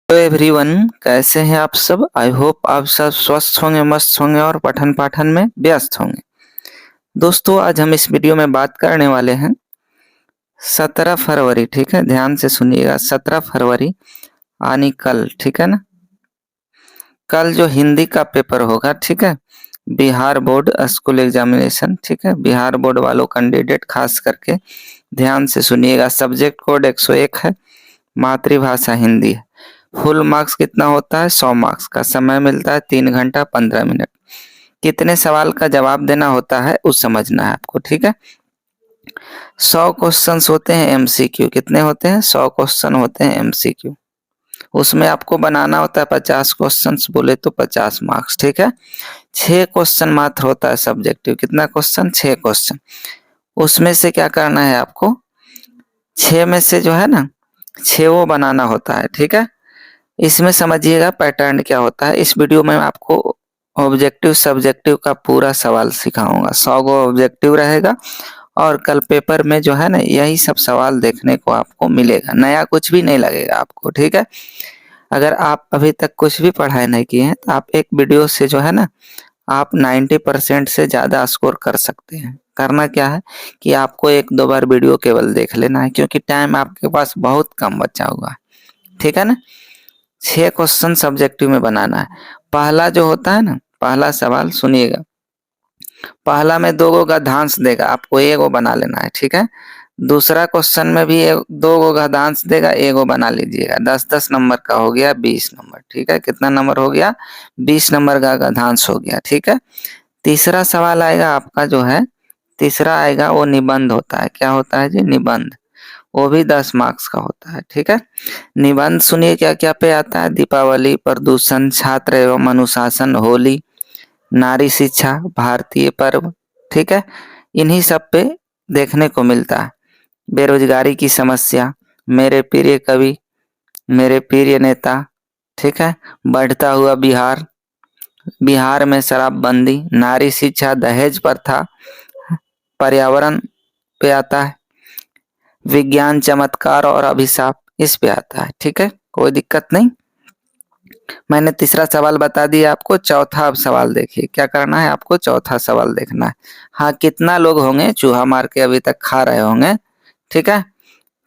Hello everyone, कैसे हैं आप सब। आई होप आप सब स्वस्थ होंगे, मस्त होंगे और पठन पाठन में व्यस्त होंगे। दोस्तों, आज हम इस वीडियो में बात करने वाले हैं 17 फरवरी। ठीक है, ध्यान से सुनिएगा। 17 फरवरी यानी कल। ठीक है ना, कल जो हिंदी का पेपर होगा, ठीक है, बिहार बोर्ड स्कूल एग्जामिनेशन। ठीक है, बिहार बोर्ड वालों कैंडिडेट खास करके ध्यान से सुनिएगा। सब्जेक्ट कोड 101 है, मातृभाषा हिंदी है। फुल मार्क्स कितना होता है? 100 मार्क्स का। समय मिलता है 3 घंटा 15 मिनट। कितने सवाल का जवाब देना होता है वो समझना है आपको। ठीक है, 100 क्वेश्चंस होते हैं एमसीक्यू। कितने होते हैं? 100 क्वेश्चन होते हैं एमसीक्यू। उसमें आपको बनाना होता है 50 क्वेश्चंस, बोले तो 50 मार्क्स। ठीक है, 6 क्वेश्चन मात्र होता है सब्जेक्टिव। कितना क्वेश्चन? 6 क्वेश्चन। उसमें से क्या करना है आपको? 6 में से जो है ना, 6 वो बनाना होता है। ठीक है, इसमें समझिएगा पैटर्न क्या होता है। इस वीडियो में आपको ऑब्जेक्टिव सब्जेक्टिव का पूरा सवाल सिखाऊंगा। 100 गो ऑब्जेक्टिव रहेगा और कल पेपर में जो है ना, यही सब सवाल देखने को आपको मिलेगा। नया कुछ भी नहीं लगेगा आपको। ठीक है, अगर आप अभी तक कुछ भी पढ़ाई नहीं किए हैं तो आप एक वीडियो से जो है ना, आप 90% से ज़्यादा स्कोर कर सकते हैं। करना क्या है कि आपको 1-2 बार वीडियो केवल देख लेना है, क्योंकि टाइम आपके पास बहुत कम बचा हुआ है। ठीक है ना, 6 क्वेश्चन सब्जेक्टिव में बनाना है। पहला जो होता है ना, पहला सवाल सुनिएगा। पहला में 2 गो गद्यांश देगा, आपको 1 गो बना लेना है। ठीक है, दूसरा क्वेश्चन में भी 2 गो गद्यांश देगा, 1 गो बना लीजिएगा। 10-10 नंबर का हो गया 20 नंबर। ठीक है, कितना नंबर हो गया? 20 नंबर का गद्यांश हो गया। ठीक है, तीसरा सवाल आएगा आपका जो है, तीसरा आएगा वो निबंध होता है। क्या होता है जी? निबंध। वो भी 10 मार्क्स का होता है। ठीक है, निबंध सुनिए क्या क्या पे आता है। दीपावली, प्रदूषण, छात्र एवं अनुशासन, होली, नारी शिक्षा, भारतीय पर्व। ठीक है, इन्हीं सब पे देखने को मिलता है। बेरोजगारी की समस्या, मेरे प्रिय कवि, मेरे प्रिय नेता। ठीक है, बढ़ता हुआ बिहार, बिहार में शराबबंदी, नारी शिक्षा, दहेज प्रथा, पर्यावरण पे आता है, विज्ञान, चमत्कार और अभिशाप, इस पे आता है। ठीक है, कोई दिक्कत नहीं। मैंने तीसरा सवाल बता दिया आपको। चौथा अब सवाल देखिए, क्या करना है आपको? चौथा सवाल देखना है। हाँ, कितना लोग होंगे चूहा मार के अभी तक खा रहे होंगे? ठीक है,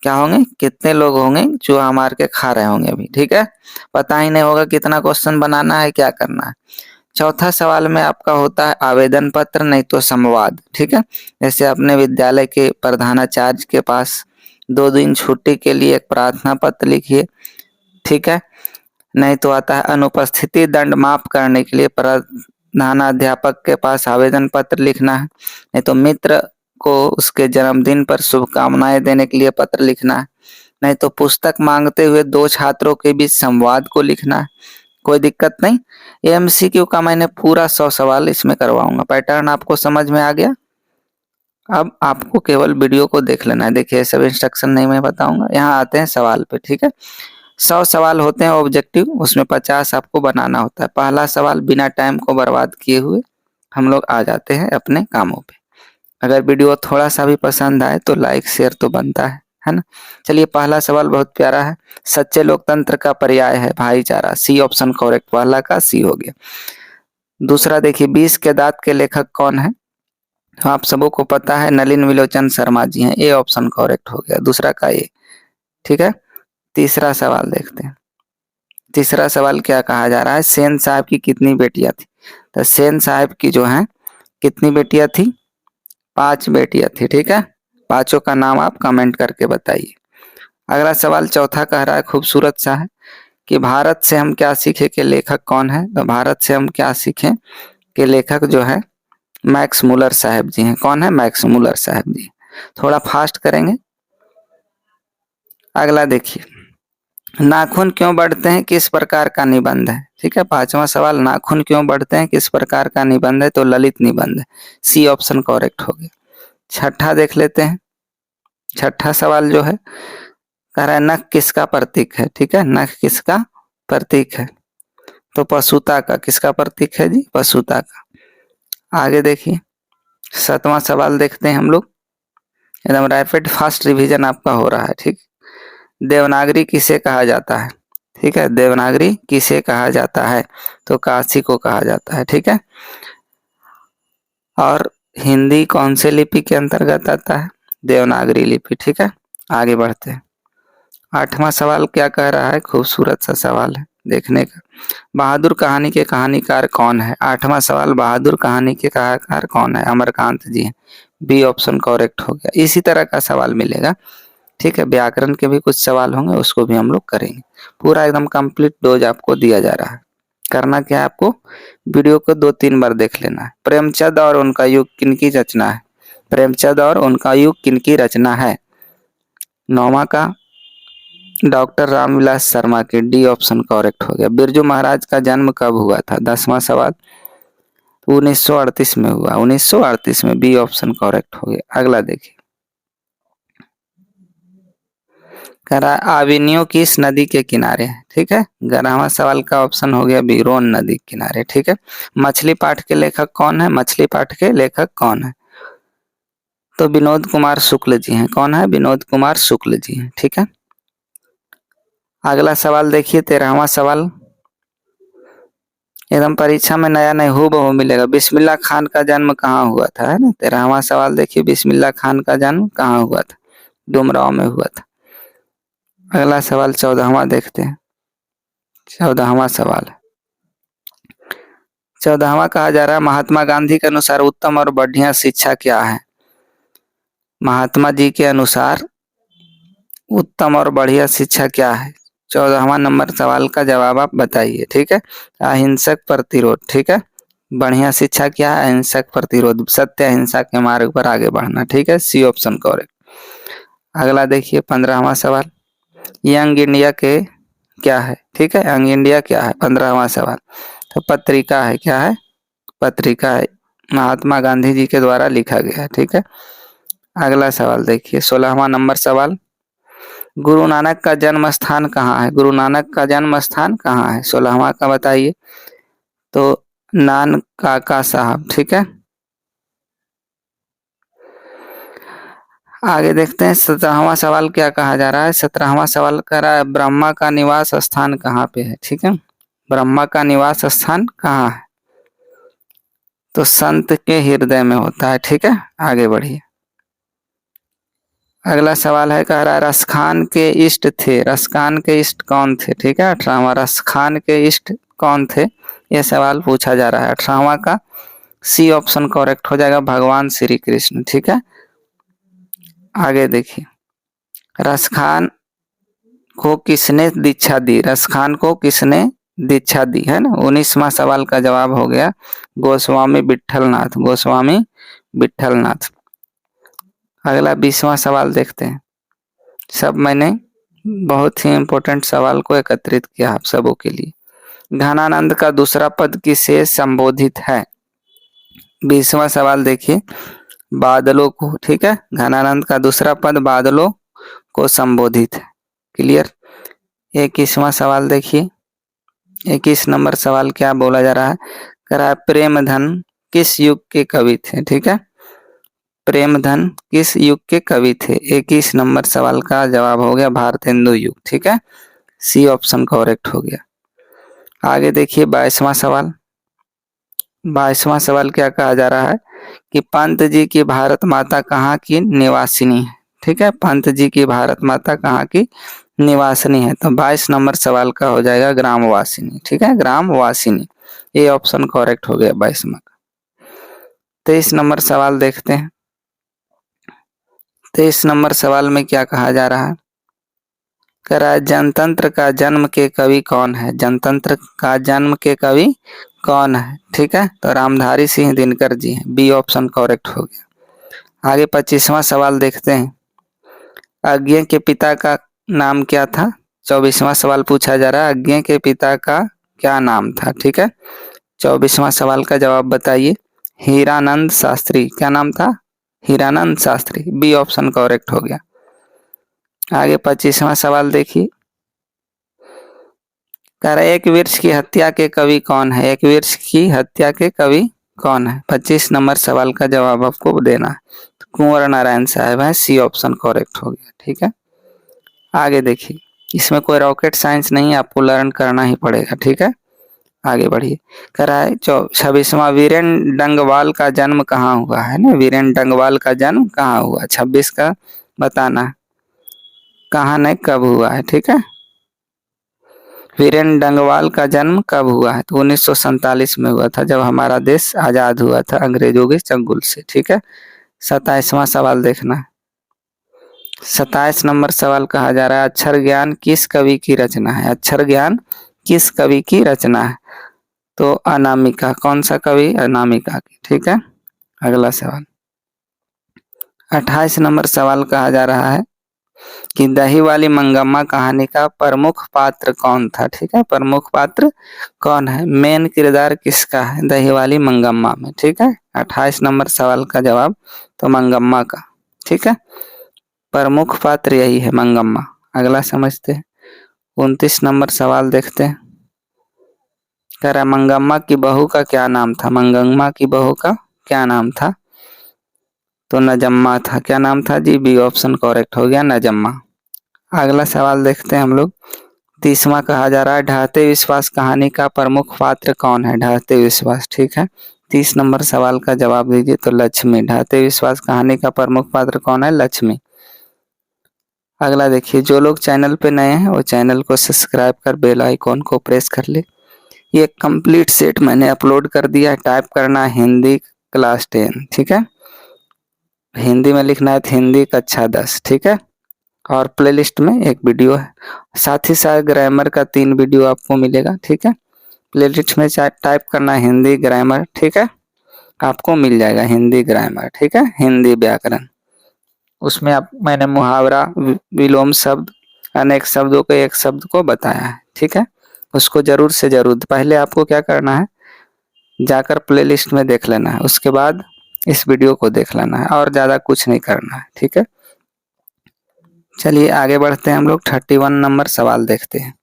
क्या होंगे? कितने लोग होंगे चूहा मार के खा रहे होंगे अभी? ठीक है, पता ही नहीं होगा कितना क्वेश्चन बनाना है, क्या करना है। चौथा सवाल में आपका होता है आवेदन पत्र, नहीं तो संवाद। ठीक है, जैसे अपने विद्यालय के प्रधानाचार्य के पास 2 दिन छुट्टी के लिए एक प्रार्थना पत्र लिखिए। ठीक है, नहीं तो आता है अनुपस्थिति दंड माफ करने के लिए प्रधानाध्यापक के पास आवेदन पत्र लिखना है। नहीं तो मित्र को उसके जन्मदिन पर शुभकामनाएं देने के लिए पत्र लिखना है। नहीं तो पुस्तक मांगते हुए 2 छात्रों के बीच संवाद को लिखना है। कोई दिक्कत नहीं। एमसीक्यू का मैंने पूरा 100 सवाल इसमें करवाऊंगा। पैटर्न आपको समझ में आ गया? अब आपको केवल वीडियो को देख लेना है। देखिए, सब इंस्ट्रक्शन नहीं मैं बताऊंगा। यहाँ आते हैं सवाल पे। ठीक है, 100 सवाल होते हैं ऑब्जेक्टिव, उसमें 50 आपको बनाना होता है। पहला सवाल बिना टाइम को बर्बाद किए हुए हम लोग आ जाते हैं अपने कामों पे। अगर वीडियो थोड़ा सा भी पसंद आए तो लाइक शेयर तो बनता है ना। चलिए, पहला सवाल बहुत प्यारा है। सच्चे लोकतंत्र का पर्याय है भाईचारा। सी ऑप्शन करेक्ट, पहला का सी हो गया। दूसरा देखिए, 20 के दांत के लेखक कौन है? तो आप सबों को पता है नलिन विलोचन शर्मा जी हैं। ए ऑप्शन करेक्ट हो गया, दूसरा का ए। ठीक है, तीसरा सवाल देखते हैं। तीसरा सवाल क्या कहा जा रहा है? सेन साहब की कितनी बेटियां थी? तो सेन साहब की जो है कितनी बेटियां थी? 5 बेटियां थी। ठीक है, पांचों का नाम आप कमेंट करके बताइए। अगला सवाल चौथा कह रहा है, खूबसूरत सा है, कि भारत से हम क्या सीखे के लेखक कौन है? तो भारत से हम क्या सीखे के लेखक जो है मैक्स मुलर साहब जी हैं। कौन है? मैक्स मुलर साहब जी। थोड़ा फास्ट करेंगे। अगला देखिए, नाखून क्यों बढ़ते हैं किस प्रकार का निबंध है? ठीक है, पांचवा सवाल, नाखून क्यों बढ़ते हैं किस प्रकार का निबंध है? तो ललित निबंध है। सी ऑप्शन करेक्ट हो गया। छठा देख लेते हैं। छठा सवाल जो है कह रहा है नख किसका प्रतीक है? ठीक है, नख किसका प्रतीक है? तो पशुता का। किसका प्रतीक है जी? पशुता का। आगे देखिए, 7वां सवाल देखते हैं हम लोग। एकदम रैपिड फास्ट रिवीजन आपका हो रहा है। ठीक, देवनागरी किसे कहा जाता है? ठीक है। देवनागरी किसे कहा जाता है? तो काशी को कहा जाता है। ठीक है। और हिंदी कौन से लिपि के अंतर्गत आता है? देवनागरी लिपि। ठीक है। आगे बढ़ते हैं। 8वां सवाल क्या कह रहा है? खूबसूरत सा सवाल है देखने का। बहादुर कहानी के कहानीकार कौन है? 8वां सवाल, बहादुर कहानी के कहानीकार कौन है? अमरकांत जी हैं। बी ऑप्शन करेक्ट हो गया। इसी तरह का सवाल मिलेगा। ठीक है। व्याकरण के भी कुछ सवाल होंगे, उसको भी हम लोग करेंगे। पूरा एकदम कंप्लीट डोज आपको दिया जा रहा है। करना क्या है आपको? वीडियो को 2-3 बार देख लेना है। प्रेमचंद और उनका युग किनकी रचना है? प्रेमचंद और उनका युग किनकी रचना है? 9वां का डॉक्टर रामविलास शर्मा के। डी ऑप्शन करेक्ट हो गया। बिरजू महाराज का जन्म कब हुआ था? 10वां सवाल, 1938 में हुआ। 1938 में। बी ऑप्शन करेक्ट हो गया। अगला देखिए, कह रहा है आविनियो किस नदी के किनारे है? ठीक है। 11वां सवाल का ऑप्शन हो गया बी, रोन नदी के किनारे। ठीक है। मछली पाठ के लेखक कौन है? मछली पाठ के लेखक कौन है? तो विनोद कुमार शुक्ल जी हैं। कौन है? विनोद कुमार शुक्ल जी हैं। ठीक है। अगला सवाल देखिए, 13वां सवाल, एकदम परीक्षा में नया नहीं हूबहू मिलेगा। बिस्मिल्लाह खान का जन्म कहाँ हुआ था? है ना। 13वां सवाल देखिए, बिस्मिल्लाह खान का जन्म कहाँ हुआ था? डुमरांव में हुआ था। अगला सवाल 14वां देखते हैं। 14वां सवाल, 14वां कहा जा रहा है महात्मा गांधी के अनुसार उत्तम और बढ़िया शिक्षा क्या है? महात्मा जी के अनुसार उत्तम और बढ़िया शिक्षा क्या है? 14वां नंबर सवाल का जवाब आप बताइए। ठीक है। अहिंसक प्रतिरोध। ठीक है। बढ़िया शिक्षा क्या है? अहिंसक प्रतिरोध, सत्य अहिंसा के मार्ग पर आगे बढ़ना। ठीक है। C option correct. अगला देखिए 15वां सवाल, यंग इंडिया के क्या है? ठीक है। यंग इंडिया क्या है? 15वां सवाल, तो पत्रिका है। क्या है? पत्रिका है। महात्मा गांधी जी के द्वारा लिखा गया है। ठीक है। अगला सवाल देखिए 16वां नंबर सवाल, गुरु नानक का जन्म स्थान कहाँ है? गुरु नानक का जन्म स्थान कहाँ है? 16वां का बताइए। तो नान काका साहब। ठीक है। आगे देखते हैं 17वां सवाल क्या कहा जा रहा है। 17वां सवाल कह रहा है ब्रह्मा का निवास स्थान कहाँ पे है? ठीक है। ब्रह्मा का निवास स्थान कहाँ है? तो संत के हृदय में होता है। ठीक है। आगे बढ़िए। अगला सवाल है, कह रहा है रसखान के इष्ट थे। रसखान के इष्ट कौन थे? ठीक है। 18वां, रसखान के इष्ट कौन थे? यह सवाल पूछा जा रहा है। 18वां का सी ऑप्शन करेक्ट हो जाएगा, भगवान श्री कृष्ण। ठीक है। आगे देखिए, रसखान को किसने दीक्षा दी? रसखान को किसने दीक्षा दी? है ना। 19वां सवाल का जवाब हो गया गोस्वामी विठलनाथ। गोस्वामी विठलनाथ। अगला 20वां सवाल देखते हैं। सब मैंने बहुत ही इंपॉर्टेंट सवाल को एकत्रित किया आप सबों के लिए। घनानंद का दूसरा पद किसे संबोधित है? 20वां सवाल देखिए, बादलों को। ठीक है। घनानंद का दूसरा पद बादलों को संबोधित है। क्लियर। 21वां सवाल देखिए, 21 नंबर सवाल क्या बोला जा रहा है? कह रहा है प्रेम धन किस युग के कवि थे? ठीक है। प्रेम धन किस युग के कवि थे? 21 नंबर सवाल का जवाब हो गया भारतेंदु युग। ठीक है। सी ऑप्शन करेक्ट हो गया। आगे देखिए 22वां सवाल। 22वां सवाल क्या कहा जा रहा है कि पंत जी की भारत माता कहाँ की निवासिनी है? ठीक है। पंत जी की भारत माता कहाँ की निवासिनी है? तो 22 नंबर सवाल का हो जाएगा ग्रामवासिनी। ठीक है। ग्रामवासिनी, ये ऑप्शन करेक्ट हो गया 22वां का। 23 नंबर सवाल देखते हैं। 23 नंबर सवाल में क्या कहा जा रहा है? कह रहा है जनतंत्र का जन्म के कवि कौन है? जनतंत्र का जन्म के कवि कौन है? ठीक है। तो रामधारी सिंह दिनकर जी हैं। बी ऑप्शन करेक्ट हो गया। आगे 25वां सवाल देखते हैं। अज्ञे के पिता का नाम क्या था? 24वां सवाल पूछा जा रहा है, अज्ञे के पिता का क्या नाम था? ठीक है। 24वां सवाल का जवाब बताइए। हीरानंद शास्त्री। क्या नाम था? Hiranand Shastri. B option correct हो गया। आगे 25वां सवाल देखिए, कह रहा है एक वृक्ष की हत्या के कवि कौन है? एक वृक्ष की हत्या के कवि कौन है? 25 नंबर सवाल का जवाब आपको देना है। तो कुंवर नारायण साहब है। सी ऑप्शन करेक्ट हो गया। ठीक है। आगे देखिए इसमें कोई रॉकेट साइंस नहीं, आपको लर्न करना ही पड़ेगा, ठीक है। आगे बढ़िए। कह रहा है 26वां, वीरेन डंगवाल का जन्म कहाँ हुआ है ना, वीरेन डंगवाल का जन्म कहाँ हुआ। 26 का बताना है, कहाँ नहीं कब हुआ है, ठीक है। वीरेन डंगवाल का जन्म कब हुआ है, तो 1947 में हुआ था, जब हमारा देश आजाद हुआ था अंग्रेजों के चंगुल से, ठीक है। 27वां सवाल देखना। 27 नंबर सवाल कहा जा रहा है, अक्षर ज्ञान किस कवि की रचना है। अक्षर ज्ञान किस कवि की रचना है, तो अनामिका। कौन सा कवि, अनामिका की, ठीक है। अगला सवाल 28 नंबर सवाल कहा जा रहा है कि दही वाली मंगम्मा कहानी का प्रमुख पात्र कौन था, ठीक है। प्रमुख पात्र कौन है, मेन किरदार किसका है दही वाली मंगम्मा में, ठीक है। 28 नंबर सवाल का जवाब तो मंगम्मा का, ठीक है। प्रमुख पात्र यही है मंगम्मा। अगला समझते हैं। 29 नंबर सवाल देखते हैं। कह रहा मंगम्मा की बहू का क्या नाम था, मंगम्मा की बहू का क्या नाम था, तो नजम्मा था। क्या नाम था जी, बी ऑप्शन करेक्ट हो गया, नजम्मा। अगला सवाल देखते हैं हम लोग। 30वां कहा जा रहा है, ढहते विश्वास कहानी का प्रमुख पात्र कौन है, ढहते विश्वास, ठीक है। 30 नंबर सवाल का जवाब दीजिए, तो लक्ष्मी। ढहते विश्वास कहानी का प्रमुख पात्र कौन है, लक्ष्मी। अगला देखिए, जो लोग चैनल पे नए हैं वो चैनल को सब्सक्राइब कर बेल आइकॉन को प्रेस कर ले। ये कंप्लीट सेट मैंने अपलोड कर दिया है। टाइप करना है हिंदी क्लास 10, ठीक है। हिंदी में लिखना है हिंदी कक्षा 10, ठीक है। और प्लेलिस्ट में एक वीडियो है, साथ ही साथ ग्रामर का 3 वीडियो आपको मिलेगा, ठीक है। प्लेलिस्ट में टाइप करना है हिंदी ग्रामर, ठीक है। आपको मिल जाएगा हिंदी ग्रामर, ठीक है, हिंदी व्याकरण। उसमें आप मैंने मुहावरा, विलोम शब्द, अनेक शब्दों के एक शब्द को बताया है, ठीक है। उसको जरूर से जरूर, पहले आपको क्या करना है, जाकर प्लेलिस्ट में देख लेना है, उसके बाद इस वीडियो को देख लेना है, और ज्यादा कुछ नहीं करना है, ठीक है। चलिए आगे बढ़ते हैं हम लोग। 31 नंबर सवाल देखते हैं।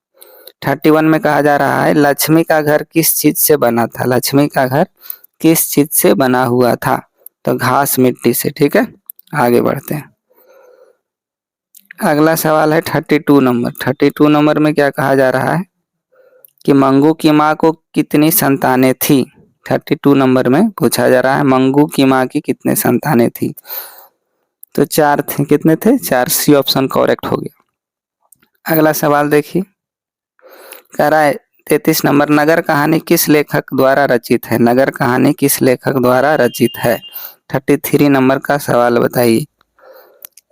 31 में कहा जा रहा है, लक्ष्मी का घर किस चीज से बना था। लक्ष्मी का घर किस चीज से बना हुआ था, तो घास मिट्टी से, ठीक है। आगे बढ़ते हैं। अगला सवाल है 32 नंबर। 32 नंबर में क्या कहा जा रहा है कि मंगू की माँ को कितनी संतानें थी। 32 नंबर में पूछा जा रहा है, मंगू की माँ की कितने संतानें थी, तो 4 थे। कितने थे, 4। सी ऑप्शन करेक्ट हो गया। अगला सवाल देखिए, कह रहा है 33 नंबर, नगर कहानी किस लेखक द्वारा रचित है। नगर कहानी किस लेखक द्वारा रचित है। 33 नंबर का सवाल बताइए।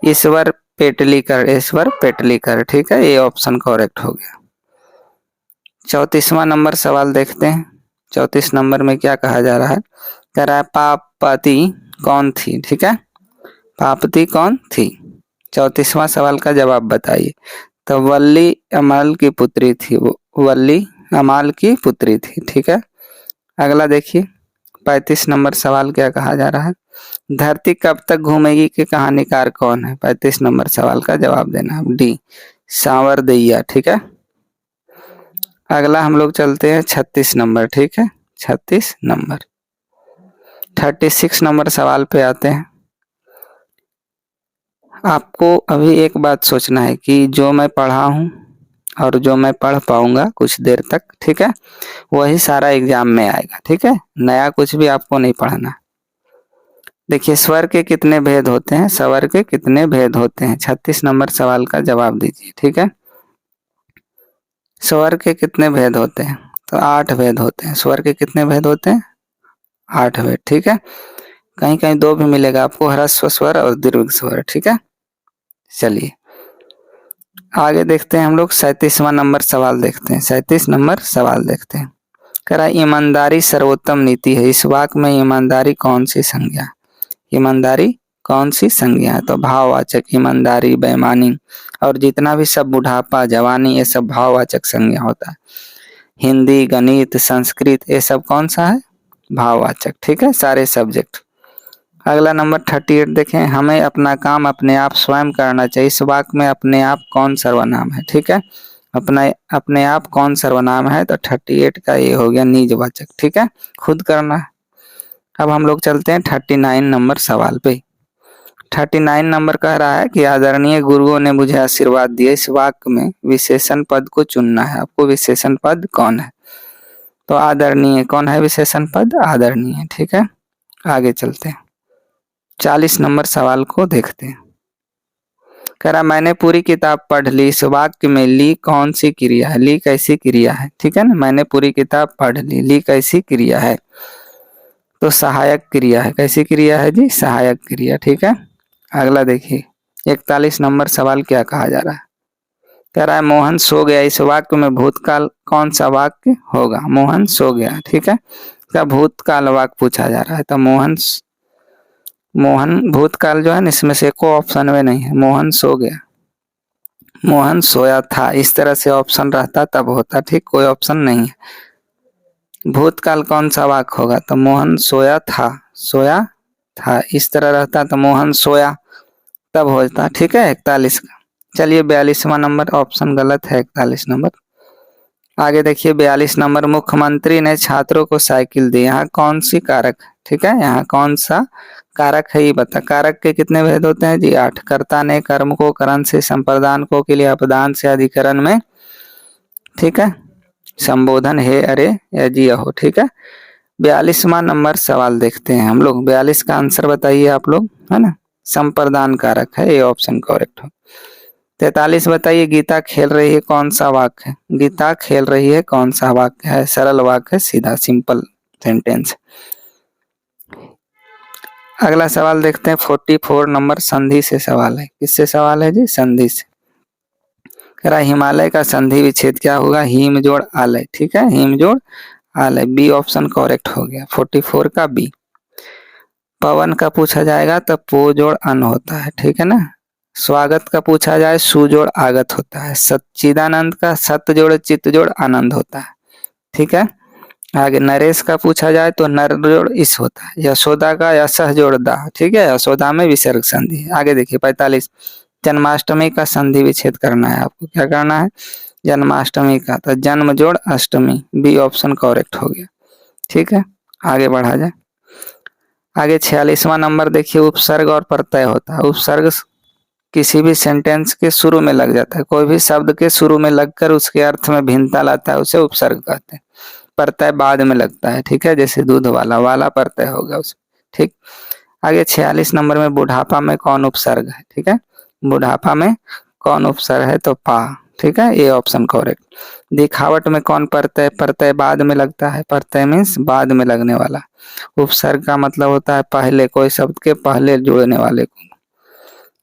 ईश्वर पेटलीकर, ईश्वर पेटलीकर, ठीक है, ये ऑप्शन करेक्ट हो गया। 34वां नंबर सवाल देखते हैं। 34 नंबर में क्या कहा जा रहा है, कह रहा है पापती कौन थी, ठीक है। पापती कौन थी। 34वां सवाल का जवाब बताइए, तो वल्ली अमाल की पुत्री थी, वो वल्ली अमाल की पुत्री थी, ठीक है। अगला देखिए 35 नंबर सवाल क्या कहा जा रहा है, धरती कब तक घूमेगी के कहानीकार कौन है। 35 नंबर सवाल का जवाब देना, डी सांवरदैया, ठीक है। अगला हम लोग चलते हैं 36 नंबर, ठीक है। 36 नंबर 36 नंबर सवाल पे आते हैं। आपको अभी एक बात सोचना है कि जो मैं पढ़ा हूँ और जो मैं पढ़ पाऊंगा कुछ देर तक, ठीक है, वही सारा एग्जाम में आएगा, ठीक है। नया कुछ भी आपको नहीं पढ़ना। देखिए, स्वर के कितने भेद होते हैं, स्वर के कितने भेद होते हैं। 36 नंबर सवाल का जवाब दीजिए, ठीक है। स्वर के कितने भेद होते हैं, तो 8 भेद होते हैं। स्वर के कितने भेद होते हैं, 8 भेद, ठीक है। कहीं कहीं 2 भी मिलेगा आपको, ह्रस्व स्वर और दीर्घ स्वर, ठीक है। चलिए आगे देखते हैं हम लोग। 37वां नंबर सवाल देखते हैं। 37 नंबर सवाल देखते हैं। कह रहा है, ईमानदारी सर्वोत्तम नीति है, इस वाक्य में ईमानदारी कौन सी संज्ञा। ईमानदारी कौन सी संज्ञा है, तो भाववाचक। ईमानदारी, बेईमानी और जितना भी सब, बुढ़ापा, जवानी, ये सब भाववाचक संज्ञा होता है। हिंदी, गणित, संस्कृत, ये सब कौन सा है, भाववाचक, ठीक है, सारे सब्जेक्ट। अगला नंबर 38 देखें, हमें अपना काम अपने आप स्वयं करना चाहिए, इस वाक्य में अपने आप कौन सर्वनाम है, ठीक है। अपने आप कौन सर्वनाम है, तो 38 का ये हो गया निजवाचक, ठीक है, खुद करना है। अब हम लोग चलते हैं 39 नंबर सवाल पे। 39 नंबर कह रहा है कि आदरणीय गुरुओं ने मुझे आशीर्वाद दिया। इस वाक्य में विशेषण पद को चुनना है आपको। विशेषण पद कौन है? तो आदरणीय कौन है? विशेषण पद आदरणीय। ठीक है, आगे चलते हैं। 40 नंबर सवाल को देखते हैं। कह रहा मैंने पूरी किताब पढ़ ली। इस वाक्य में ली कौन सी क्रिया है? ली कैसी क्रिया है? ठीक है ना, मैंने पूरी किताब पढ़ ली, ली कैसी क्रिया है? तो सहायक क्रिया है। कैसी क्रिया है जी? सहायक क्रिया। ठीक है, अगला देखिए 41 नंबर सवाल क्या कहा जा रहा है। कह रहा है मोहन सो गया। इस वाक्य में भूतकाल कौन सा वाक्य होगा? मोहन सो गया। ठीक है, क्या भूतकाल वाक्य पूछा जा रहा है। तो मोहन भूतकाल जो है ना, इसमें से कोई ऑप्शन में नहीं है। मोहन सो गया, मोहन सोया था, इस तरह से ऑप्शन रहता तब होता। ठीक, कोई ऑप्शन नहीं है। भूतकाल कौन सा वाक्य होगा? तो मोहन सोया था, सोया था, इस तरह रहता तो मोहन सोया तब होता। ठीक है, 41 का। चलिए 42वां नंबर ऑप्शन गलत है, 41 नंबर। आगे देखिए 42 नंबर, मुख्यमंत्री ने छात्रों को साइकिल दी। यहाँ कौन सी कारक है? ठीक है, यहाँ कौन सा कारक है ये बता। कारक के कितने भेद होते हैं जी? 8। कर्ता ने कर्म को करण से, संप्रदान को के लिए अपदान से, अधिकरण में, ठीक है, संबोधन है अरे या जी हो। ठीक है, 42वां नंबर सवाल देखते हैं हम लोग। 42 का आंसर बताइए आप लोग, है ना, संप्रदान कारक है, ये ऑप्शन करेक्ट हो। 43 बताइए गीता खेल रही है कौन सा वाक्य है? गीता खेल रही है कौन सा वाक्य है? सरल वाक्य है, सीधा सिंपल सेंटेंस। अगला सवाल देखते हैं 44 नंबर, संधि से सवाल है। किससे सवाल है जी? संधि से। कह रहा हिमालय का संधि विच्छेद क्या होगा? हिम जोड़ आलय। ठीक है, हिम जोड़ आलय, बी ऑप्शन करेक्ट हो गया। 44 का बी। पवन का पूछा जाएगा तो पो जोड़ अन होता है। ठीक है ना। स्वागत का पूछा जाए सु जोड़ आगत होता है। सच्चिदानंद का सत जोड़ चित्त जोड़ आनंद होता है। ठीक है, आगे नरेश का पूछा जाए तो नर जोड़ इस होता है। यशोदा का यशः जोड़ दा। ठीक है, यशोदा में विसर्ग संधि है। आगे देखिए 45, जन्माष्टमी का संधि विच्छेद करना है आपको। क्या करना है? जन्माष्टमी का, तो जन्म जोड़ अष्टमी, बी ऑप्शन करेक्ट हो गया। ठीक है, आगे बढ़ा जाए। आगे 46वां नंबर देखिए, उपसर्ग और प्रत्यय होता है। उपसर्ग किसी भी सेंटेंस के शुरू में लग जाता है। कोई भी शब्द के शुरू में लगकर उसके अर्थ में भिन्नता लाता है, उसे उपसर्ग कहते हैं। प्रत्यय बाद में लगता है। ठीक है, जैसे दूध वाला, वाला प्रत्यय होगा उसमें। ठीक, आगे 46 नंबर में बुढ़ापा में कौन उपसर्ग है? ठीक है, बुढ़ापा में कौन उपसर्ग है? तो पा। ठीक है, ये ऑप्शन करेक्ट। दिखावट में कौन प्रत्यय? प्रत्यय बाद में लगता है। प्रत्यय मीन्स बाद में लगने वाला। उपसर्ग का मतलब होता है पहले, कोई शब्द के पहले जुड़ने वाले को।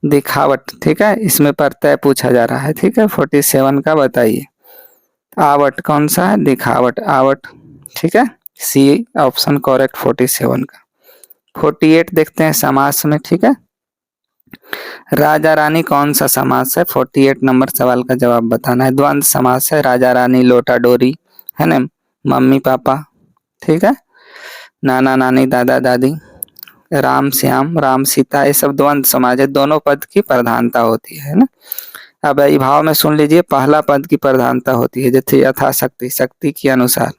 दिखावट, ठीक है, इसमें प्रत्यय पूछा जा रहा है। ठीक है, 47 का बताइए। आवट कौन सा है? दिखावट, आवट। ठीक है, सी ऑप्शन करेक्ट 47 का। 48 देखते हैं समास में। ठीक है, राजा रानी कौन सा समास है? 48 नंबर सवाल का जवाब बताना है। द्वंद्व समास है। राजा रानी, लोटा डोरी, है ना, मम्मी पापा, ठीक है, नाना नानी, दादा दादी, राम श्याम, राम सीता, ये सब द्वंद्व समाज है। दोनों पद की प्रधानता होती है ना। अब ई भाव में सुन लीजिए, पहला पद की प्रधानता होती है जैसे यथाशक्ति, शक्ति के अनुसार।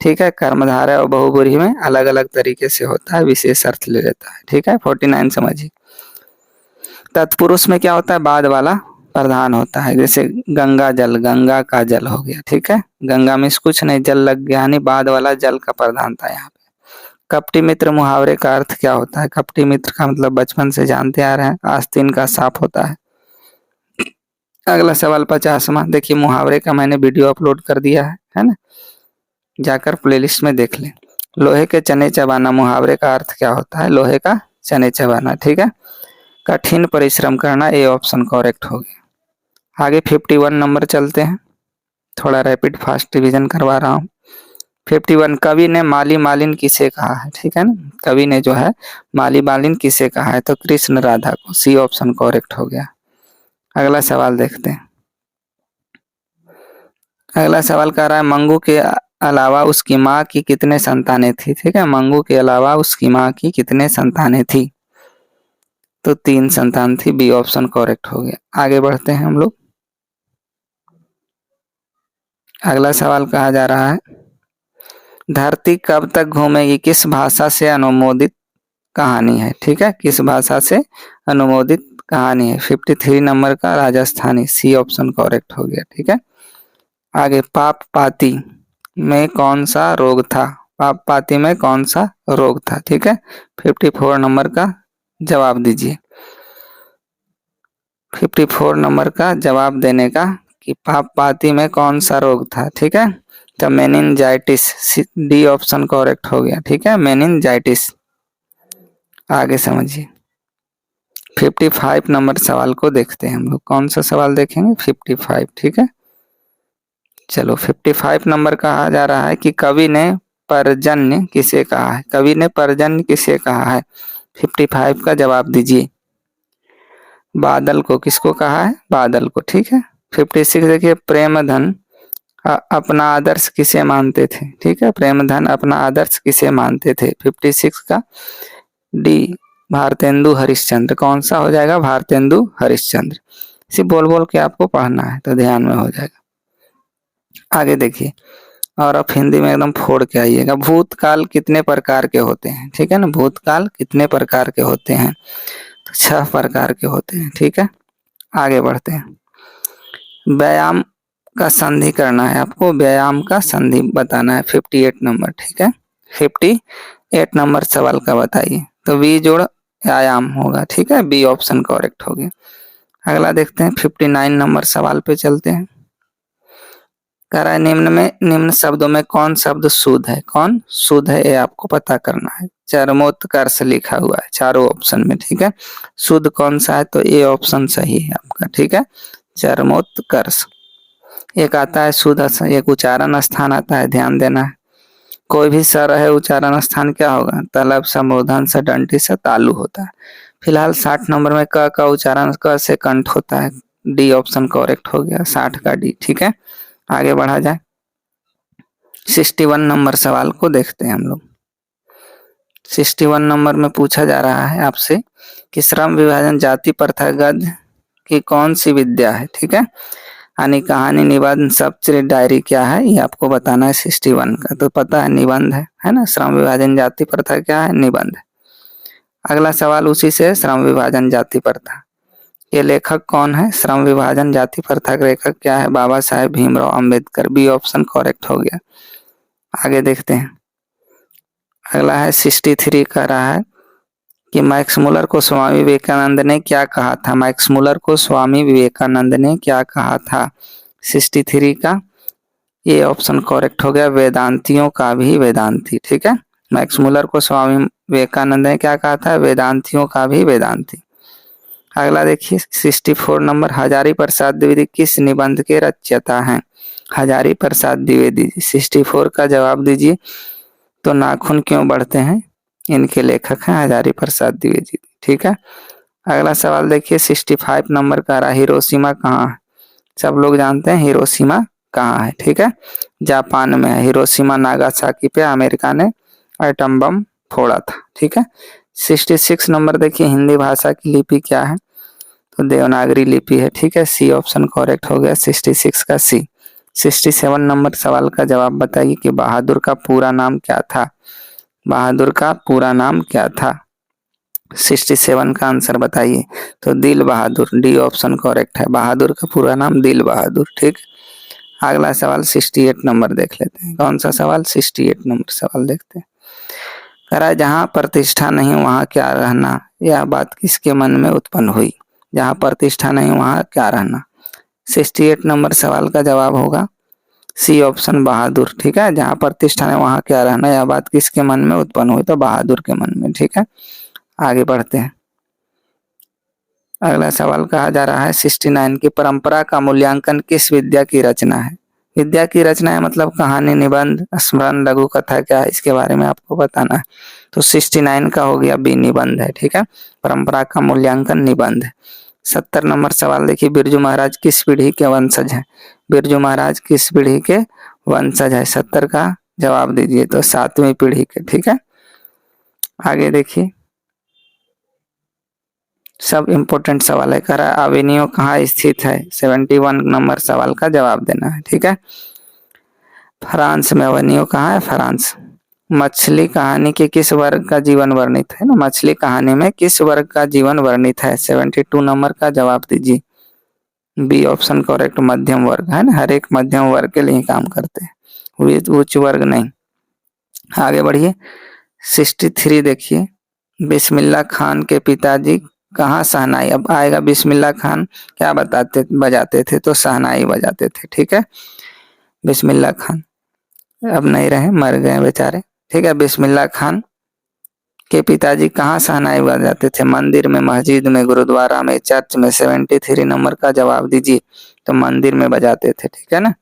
ठीक है, कर्मधारय और बहुब्रीहि में अलग अलग तरीके से होता है, विशेष अर्थ ले लेता है। ठीक है, 49 समझिए। तत्पुरुष में क्या होता है? बाद वाला प्रधान होता है। जैसे गंगा जल, गंगा का जल हो गया। ठीक है, गंगा में कुछ नहीं, जल लग गया, यानी बाद वाला जल का प्रधान था यहाँ पे। कपटी मित्र मुहावरे का अर्थ क्या होता है? कपटी मित्र का मतलब बचपन से जानते आ रहे हैं, आस्तीन का सांप होता है। अगला सवाल 50वां देखिए, मुहावरे का मैंने वीडियो अपलोड कर दिया है ना, जाकर प्लेलिस्ट में देख लें। लोहे के चने चबाना, मुहावरे का अर्थ क्या होता है? लोहे का चने चबाना। ठीक है, कठिन परिश्रम करना, ये ऑप्शन करेक्ट हो गया। आगे 51 नंबर चलते हैं, थोड़ा रैपिड फास्ट रिवीजन करवा रहा हूँ। 51, कवि ने माली मालिन किसे कहा है? ठीक है ना, कवि ने जो है माली मालिन किसे कहा है? तो कृष्ण राधा को, सी ऑप्शन करेक्ट हो गया। अगला सवाल देखते हैं। अगला सवाल कह रहा है मंगू के अलावा उसकी माँ की कितने संतानें थी? ठीक है, मंगू के अलावा उसकी माँ की कितने संतानें थी? तो 3 संतान थी, बी ऑप्शन करेक्ट हो गया। आगे बढ़ते हैं हम लोग। अगला सवाल कहा जा रहा है, धरती कब तक घूमेगी किस भाषा से अनुमोदित कहानी है, ठीक है, किस भाषा से अनुमोदित कहानी है। 53 नंबर का राजस्थानी, सी ऑप्शन करेक्ट हो गया, ठीक है। आगे, पाप पाती में कौन सा रोग था, पाप पाती में कौन सा रोग था, ठीक है। 54 नंबर का जवाब दीजिए। 54 नंबर का जवाब देने का कि पाप पाती में कौन सा रोग था, ठीक है। तो मेनिनजाइटिस, डी ऑप्शन करेक्ट हो गया, ठीक है, मेनिनजाइटिस। आगे समझिए 55 नंबर सवाल को देखते हैं हम लोग। कौन सा सवाल देखेंगे, 55, ठीक है। चलो 55 नंबर कहा जा रहा है कि कवि ने पर्जन्य किसे कहा है, कवि ने पर्जन्य किसे कहा है। 55 का जवाब दीजिए। बादल को, किसको कहा है, बादल को, ठीक है। 56 देखिए, प्रेमधन अपना आदर्श किसे मानते थे, ठीक है, प्रेमधन अपना आदर्श किसे मानते थे। 56 का डी भारतेंदु हरिश्चंद्र। कौन सा हो जाएगा, भारतेंदु हरिश्चंद्र। इसे बोल बोल के आपको पढ़ना है तो ध्यान में हो जाएगा। आगे देखिए, और अब हिंदी में एकदम फोड़ के आइएगा। भूतकाल कितने प्रकार के होते हैं, ठीक है ना, भूतकाल कितने प्रकार के होते हैं, तो 6 प्रकार के होते हैं, ठीक है। आगे बढ़ते हैं। व्यायाम का संधि करना है आपको, व्यायाम का संधि बताना है। 58 नंबर, ठीक है। 58 नंबर सवाल का बताइए। तो वी जोड़ व्यायाम होगा, ठीक है, बी ऑप्शन करेक्ट हो गया। अगला देखते हैं 59 नंबर सवाल पे चलते हैं। कह रहा है निम्न शब्दों में कौन शब्द शुद्ध है, कौन शुद्ध है, ये आपको पता करना है। चरमोत्कर्ष लिखा हुआ है चारों ऑप्शन में, ठीक है। शुद्ध कौन सा है, तो ए ऑप्शन सही है आपका, ठीक है, चरमोत्कर्ष। एक आता है शुद्ध, एक उच्चारण स्थान आता है, ध्यान देना है। कोई भी स रहे उच्चारण स्थान क्या होगा, तलब स, मूर्धन स, दंडी स, तालु होता है। फिलहाल 60 नंबर में क का उच्चारण क से कंठ होता है, डी ऑप्शन करेक्ट हो गया, 60 का डी, ठीक है। आगे बढ़ा जाए। 61 नंबर सवाल को देखते हैं हम लोग। 61 नंबर में पूछा जा रहा है आपसे कि श्रम विभाजन जाति प्रथा गद्य की कौन सी विद्या है, ठीक है। यानी कहानी, निबंध, शब्द, डायरी क्या है, ये आपको बताना है। 61 का तो पता है, निबंध है ना। श्रम विभाजन जाति प्रथा क्या है, निबंध। अगला सवाल उसी से, श्रम विभाजन जाति प्रथा, ये लेखक कौन है, श्रम विभाजन जाति प्रथा के लेखक क्या है, Baba Saheb Bhimrao Ambedkar, B option correct हो गया। आगे देखते हैं। अगला है 63 का रहा है कि मैक्स मुलर को स्वामी विवेकानंद ने क्या कहा था, मैक्स मुलर को स्वामी विवेकानंद ने क्या कहा था। 63 का ये ऑप्शन करेक्ट हो गया, वेदांतियों का भी वेदांती, ठीक है। मैक्स मुलर को स्वामी विवेकानंद ने क्या कहा था, वेदांतियों का भी वेदांती। अगला देखिए 64 नंबर, हजारी प्रसाद द्विवेदी किस निबंध के रचयिता हैं, हजारी प्रसाद द्विवेदी। 64 का जवाब दीजिए। तो नाखून क्यों बढ़ते हैं, इनके लेखक हैं हजारी प्रसाद द्विवेदी, ठीक है। अगला सवाल देखिए 65 नंबर का रहा, हिरोशिमा कहाँ है। सब लोग जानते हैं हिरोशिमा कहाँ है, ठीक है, जापान में है। हिरोशिमा नागासाकी पे अमेरिका ने एटम बम फोड़ा था, ठीक है। 66 नंबर देखिए, हिंदी भाषा की लिपि क्या है, तो देवनागरी लिपि है, ठीक है, सी ऑप्शन करेक्ट हो गया, 66 का सी। 67 नंबर सवाल का जवाब बताइए कि बहादुर का पूरा नाम क्या था, बहादुर का पूरा नाम क्या था। 67 का आंसर बताइए। तो दिल बहादुर, डी ऑप्शन करेक्ट है, बहादुर का पूरा नाम दिल बहादुर, ठीक। अगला सवाल 68 नंबर देख लेते हैं। कौन सा सवाल, 68 नंबर सवाल देखते हैं। कह रहा है जहाँ प्रतिष्ठा नहीं वहाँ क्या रहना, यह बात किसके मन में उत्पन्न हुई, जहाँ प्रतिष्ठा नहीं वहाँ क्या रहना। 68 नंबर सवाल का जवाब होगा सी ऑप्शन बहादुर, ठीक है। जहाँ प्रतिष्ठा नहीं वहाँ क्या रहना, यह बात किसके मन में उत्पन्न हुई, तो बहादुर के मन में, ठीक है। आगे बढ़ते हैं। अगला सवाल कहा जा रहा है 69 की परंपरा का मूल्यांकन किस विद्या की रचना है। विद्या की रचना है मतलब कहानी, निबंध, स्मरण, लघु कथा क्या है, इसके बारे में आपको बताना है। तो 69 का हो गया बी, निबंध है, ठीक है। परंपरा का मूल्यांकन निबंध है। 70 नंबर सवाल देखिए, बिरजू महाराज किस पीढ़ी के वंशज हैं, बिरजू महाराज किस पीढ़ी के वंशज है। 70 का जवाब दीजिए। तो 7वीं पीढ़ी के, ठीक है। आगे देखिए, सब इम्पोर्टेंट सवाल है। कह रहा है अवेन्यू कहाँ स्थित है, 71 नंबर सवाल का जवाब देना है, ठीक है। फ्रांस में अवेन्यू कहाँ है, फ्रांस। मछली कहानी के किस वर्ग का जीवन वर्णित है ना, मछली कहानी में किस वर्ग का जीवन वर्णित है? 72 नंबर का जवाब दीजिए। बी ऑप्शन करेक्ट, मध्यम वर्ग है ना, हर एक मध्यम वर्ग के लिए काम करते हैं, उच्च वर्ग नहीं। आगे बढ़िए 63 देखिए, बिस्मिल्लाह खान के पिताजी कहाँ शहनाई, अब आएगा बिस्मिल्लाह खान क्या बजाते थे, तो शहनाई बजाते थे, ठीक है। बिस्मिल्लाह खान अब नहीं रहे, मर गए बेचारे, ठीक है। बिस्मिल्लाह खान के पिताजी कहाँ शहनाई बजाते थे? मंदिर में, मस्जिद में, गुरुद्वारा में, चर्च में। 73 नंबर का जवाब दीजिए। तो मंदिर में बजाते थे, ठीक है ना।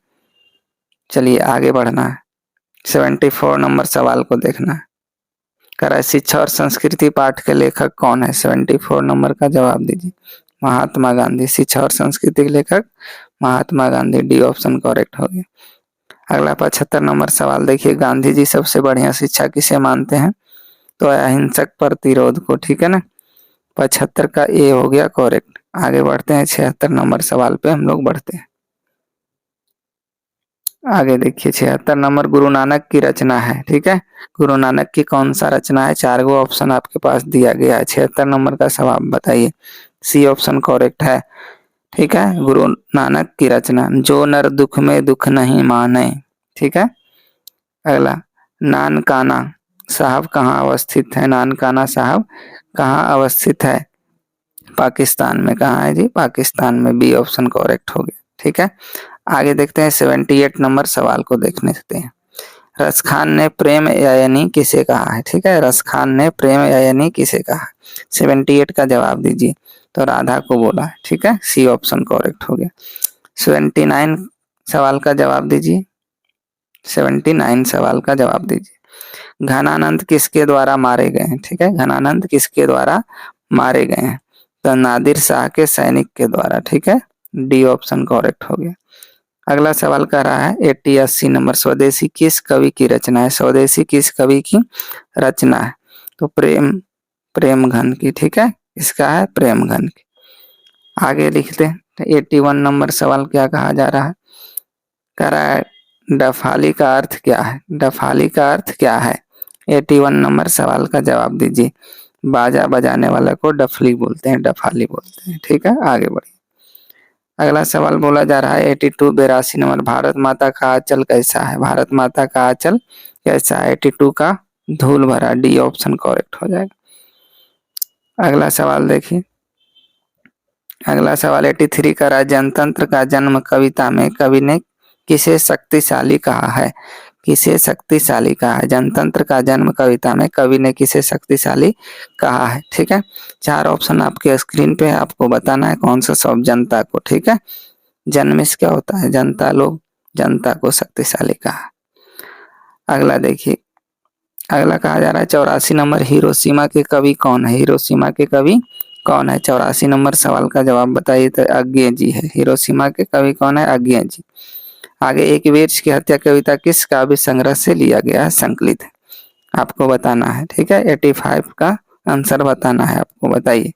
चलिए आगे बढ़ना है, 74 नंबर सवाल को देखना है। करा शिक्षा और संस्कृति पाठ के लेखक कौन है? 74 नंबर का जवाब दीजिए। महात्मा गांधी। शिक्षा और संस्कृति के लेखक Mahatma Gandhi, D option correct हो गया। अगला 75 नंबर सवाल देखिए, गांधी जी सबसे बढ़िया शिक्षा किसे मानते हैं? तो अहिंसक प्रतिरोध को, ठीक है ना। 75 का ए हो गया करेक्ट। आगे बढ़ते हैं 76 नंबर सवाल पे हम लोग बढ़ते हैं। आगे देखिए 76 नंबर गुरु नानक की रचना है, ठीक है। गुरु नानक की कौन सा रचना है? 4 गो ऑप्शन आपके पास दिया गया है। 76 नंबर का सवाल बताइए। सी ऑप्शन करेक्ट है, ठीक है। गुरु नानक की रचना, जो नर दुख में दुख नहीं माने, ठीक है। अगला नानकाना साहब कहाँ अवस्थित है? नानकाना साहब कहाँ अवस्थित है? पाकिस्तान में। कहाँ है जी? पाकिस्तान में, बी ऑप्शन करेक्ट हो गया, ठीक है। आगे देखते हैं 78 नंबर सवाल को देखने देते हैं। रसखान ने प्रेम यानी किसे कहा है? ठीक है, रसखान ने प्रेम यानी किसे कहा? 78 का जवाब दीजिए। तो राधा को बोला है, ठीक है। सी ऑप्शन करेक्ट हो गया। 79 सवाल का जवाब दीजिए। 79 सवाल का जवाब दीजिए। घनानंद किसके द्वारा मारे गए हैं? ठीक है, घनानंद किसके द्वारा मारे गए हैं? तो नादिर शाह के सैनिक के द्वारा, ठीक है। डी ऑप्शन करेक्ट हो गया। अगला सवाल कर रहा है 80 नंबर, स्वदेशी किस कवि की रचना है? स्वदेशी किस कवि की रचना है? तो प्रेम घन की, ठीक है। इसका है प्रेम घन की। आगे लिखते हैं 81 नंबर सवाल क्या कहा जा रहा है? कह रहा है डफाली का अर्थ क्या है? डफाली का अर्थ क्या है? 81 नंबर सवाल का जवाब दीजिए। बाजा बजाने वाला को डफली बोलते हैं, डफाली बोलते हैं, ठीक है। आगे बढ़िए। अगला सवाल बोला जा रहा है 82 नंबर, भारत माता का आंचल कैसा है? भारत माता का आंचल कैसा है? 82 का धूल भरा, डी ऑप्शन करेक्ट हो जाएगा। अगला सवाल देखिए, अगला सवाल 83 का रहा, जनतंत्र का जन्म कविता में कवि ने किसे शक्तिशाली कहा है? किसे शक्तिशाली कहा है? जनतंत्र का जन्म कविता में कवि ने किसे शक्तिशाली कहा है, ठीक है। 4 ऑप्शन आपके स्क्रीन पे है, आपको बताना है कौन सा सब जनता को, ठीक है। जन्मिस क्या होता है? जनता, लोग जनता को शक्तिशाली कहा। अगला देखिए, अगला कहा जा रहा है 84 नंबर, हिरोशिमा के कवि कौन है? हिरोशिमा के कवि कौन है? 84 नंबर सवाल का जवाब बताइए। तो अज्ञे जी है। हिरोशिमा के कवि कौन है? अज्ञे जी। आगे एक वीर की हत्या कविता किस काव्य संग्रह से लिया गया है, संकलित है? आपको बताना है, ठीक है। 85 का आंसर बताना है आपको, बताइए।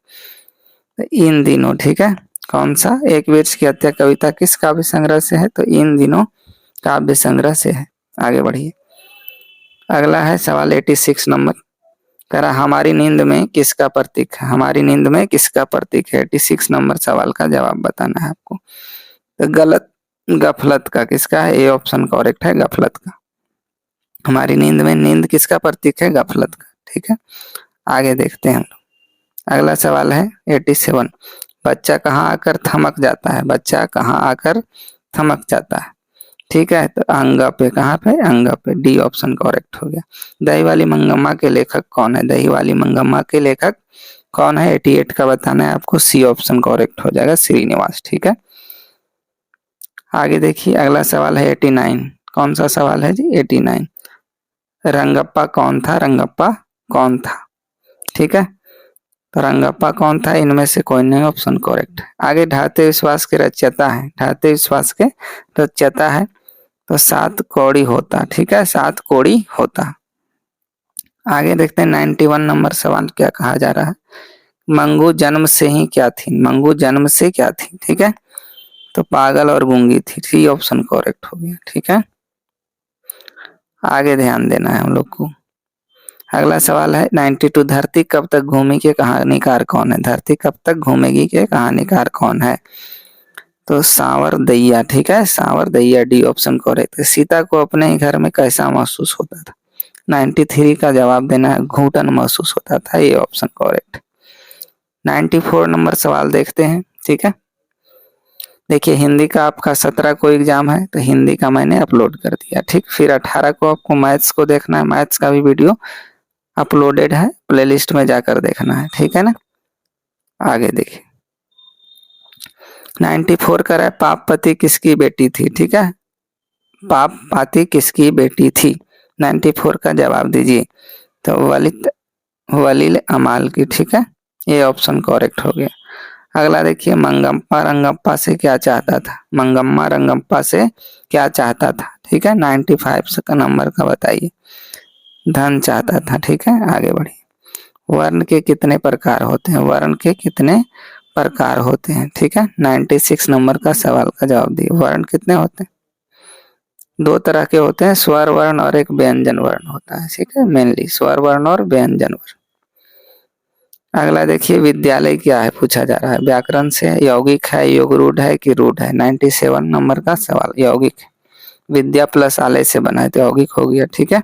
तो इन दिनों, ठीक है। कौन सा? एक वीर की हत्या कविता किस काव्य संग्रह से है? तो इन दिनों काव्य संग्रह से है। आगे बढ़िए। अगला है सवाल 86 नंबर, कह रहा हमारी नींद में किसका प्रतीक है? हमारी नींद में किसका प्रतीक है? 86 नंबर सवाल का जवाब बताना है आपको। तो गलत, गफलत का। किसका है? ए ऑप्शन करेक्ट है, गफलत का। हमारी नींद में नींद किसका प्रतीक है? गफलत का, ठीक है। आगे देखते हैं हम लोग। अगला सवाल है 87, बच्चा कहाँ आकर थमक जाता है? बच्चा कहाँ आकर थमक जाता है? ठीक है, तो अंगा पे। कहाँ पे? अंगा पे, डी ऑप्शन करेक्ट हो गया। दही वाली मंगम्मा के लेखक कौन है? दही वाली मंगम्मा के लेखक कौन है? 88 का बताना है आपको। सी ऑप्शन करेक्ट हो जाएगा, श्रीनिवास, ठीक है। आगे देखिए, अगला सवाल है 89, कौन सा सवाल है जी? 89, रंगप्पा कौन था? रंगप्पा कौन था? ठीक है, तो रंगप्पा कौन था? इनमें से कोई नहीं, ऑप्शन करेक्ट। आगे ढाते विश्वास के रचयिता है, ढाते विश्वास के रचयिता है तो 7 कौड़ी होता, ठीक है, 7 कौड़ी होता। आगे देखते हैं 91 नंबर सवाल क्या कहा जा रहा है? मंगू जन्म से ही क्या थी? मंगू जन्म से क्या थी? ठीक है, तो पागल और गूंगी थी। सी ऑप्शन करेक्ट हो गया, ठीक है। आगे ध्यान देना है हम लोग को। अगला सवाल है 92 धरती कब तक घूमी के कहानीकार कौन है। धरती कब तक घूमेगी के कहानीकार कौन है। तो सांवर दैया, ठीक है, सांवर दैया, डी ऑप्शन करेक्ट। सीता को अपने ही घर में कैसा महसूस होता था। 93 का जवाब देना है, घुटन महसूस होता था, ये ऑप्शन करेक्ट। 94 नंबर सवाल देखते हैं, ठीक है। देखिए हिंदी का आपका 17 को एग्जाम है तो हिंदी का मैंने अपलोड कर दिया, ठीक। फिर 18 को आपको मैथ्स को देखना है, मैथ्स का भी वीडियो अपलोडेड है, प्लेलिस्ट में जाकर देखना है, ठीक है ना। आगे देखिए 94 कर है, पापपति किसकी बेटी थी, ठीक है। पापपाती किसकी बेटी थी, 94 का जवाब दीजिए। तो वलील अमाल की, ठीक है, ये ऑप्शन करेक्ट हो गया। अगला देखिए मंगम्मा रंगप्पा से क्या चाहता था। मंगम्मा रंगप्पा से क्या चाहता था, ठीक है। 95 का नंबर का बताइए। धन चाहता था, ठीक है। आगे बढ़िए। वर्ण के कितने प्रकार होते हैं। वर्ण के कितने प्रकार होते हैं, ठीक है। 96 नंबर का सवाल का जवाब दिए। वर्ण कितने होते हैं। 2 तरह के होते हैं, स्वर वर्ण और एक व्यंजन वर्ण होता है, ठीक है। मेनली स्वर वर्ण और व्यंजन वर्ण। अगला देखिए विद्यालय क्या है पूछा जा रहा है। व्याकरण से यौगिक है, योग रूढ़ है कि रूढ़ है। 97 नंबर का सवाल यौगिक। विद्या प्लस आलय से बना है तो यौगिक हो गया, ठीक है।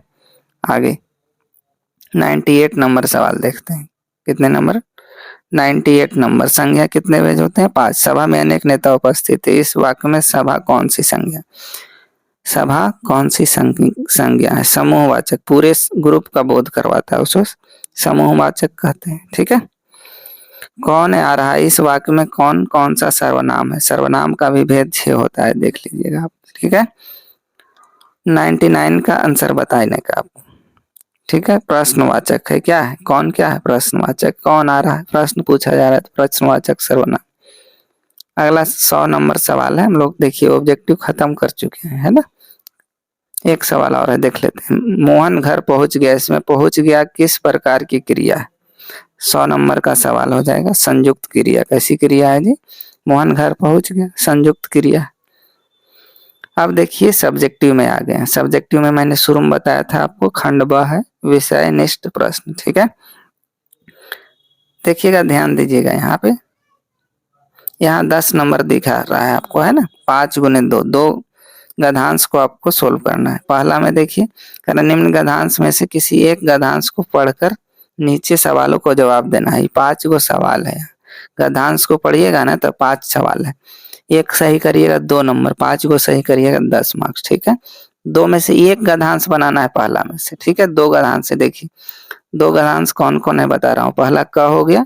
आगे 98 नंबर सवाल देखते हैं। कितने नंबर। 98 नंबर। संज्ञा कितने वेज होते हैं। 5। सभा में अनेक नेता उपस्थित है, इस वाक्य में सभा कौन सी संज्ञा। सभा कौन सी संज्ञा है। समूहवाचक, पूरे ग्रुप का बोध करवाता है, उसको समूहवाचक कहते हैं, ठीक है। कौन आ रहा है, इस वाक्य में कौन कौन सा सर्वनाम है। सर्वनाम का भी भेद 6 होता है, देख लीजिएगा आप, ठीक है। 99 का आंसर बताने का आपको, ठीक है। प्रश्नवाचक है, क्या है, कौन क्या है, प्रश्नवाचक। कौन आ रहा है, प्रश्न पूछा जा रहा है तो प्रश्नवाचक सर्वनाम। अगला 100 नंबर सवाल है। हम लोग देखिए ऑब्जेक्टिव खत्म कर चुके हैं, है ना। एक सवाल और है, देख लेते हैं। मोहन घर पहुंच गया, इसमें पहुंच गया किस प्रकार की क्रिया है। 100 नंबर का सवाल हो जाएगा। संयुक्त क्रिया, कैसी क्रिया है जी। मोहन घर पहुंच गया, संयुक्त क्रिया। अब देखिए सब्जेक्टिव में आ गए हैं। सब्जेक्टिव में मैंने शुरू में बताया था आपको, खंड ब है, विषय निष्ठ प्रश्न, ठीक है। देखिएगा, ध्यान दीजिएगा यहाँ पे। यहाँ 10 नंबर दिखा रहा है आपको, है ना। 5 गुने 2, 2 गधांश को आपको सोल्व करना है। पहला में देखिए, निम्न गधांश में से किसी एक गधांश को पढ़कर नीचे सवालों को जवाब देना है। 5 गो सवाल है, गधांश को पढ़िएगा ना तो 5 सवाल है। एक सही करिएगा 2 नंबर, 5 गो सही करिएगा 10 मार्क्स, ठीक है। 2 में से एक गधांश बनाना है पहला में से, ठीक है। 2 गधांश से देखिए, 2 गधांश कौन कौन है बता रहा हूँ। पहला क हो गया,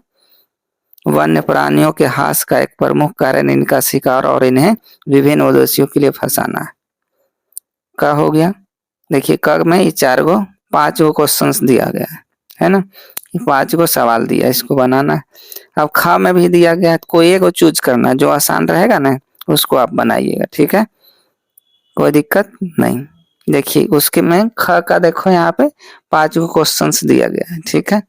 वन्य प्राणियों के हास का एक प्रमुख कारण इनका शिकार और इन्हें विभिन्न उद्देश्यों के लिए फंसाना है। क हो गया, देखिए क में ये 4 गो 5 गो क्वेश्चन दिया गया है ना। 5 गो सवाल दिया, इसको बनाना है। अब ख में भी दिया गया है, कोई एक को चूज करना, जो आसान रहेगा ना उसको आप बनाइएगा, ठीक है, कोई दिक्कत नहीं। देखिए उसके में ख का देखो यहाँ पे 5 गो क्वेश्चंस दिया गया है, ठीक है।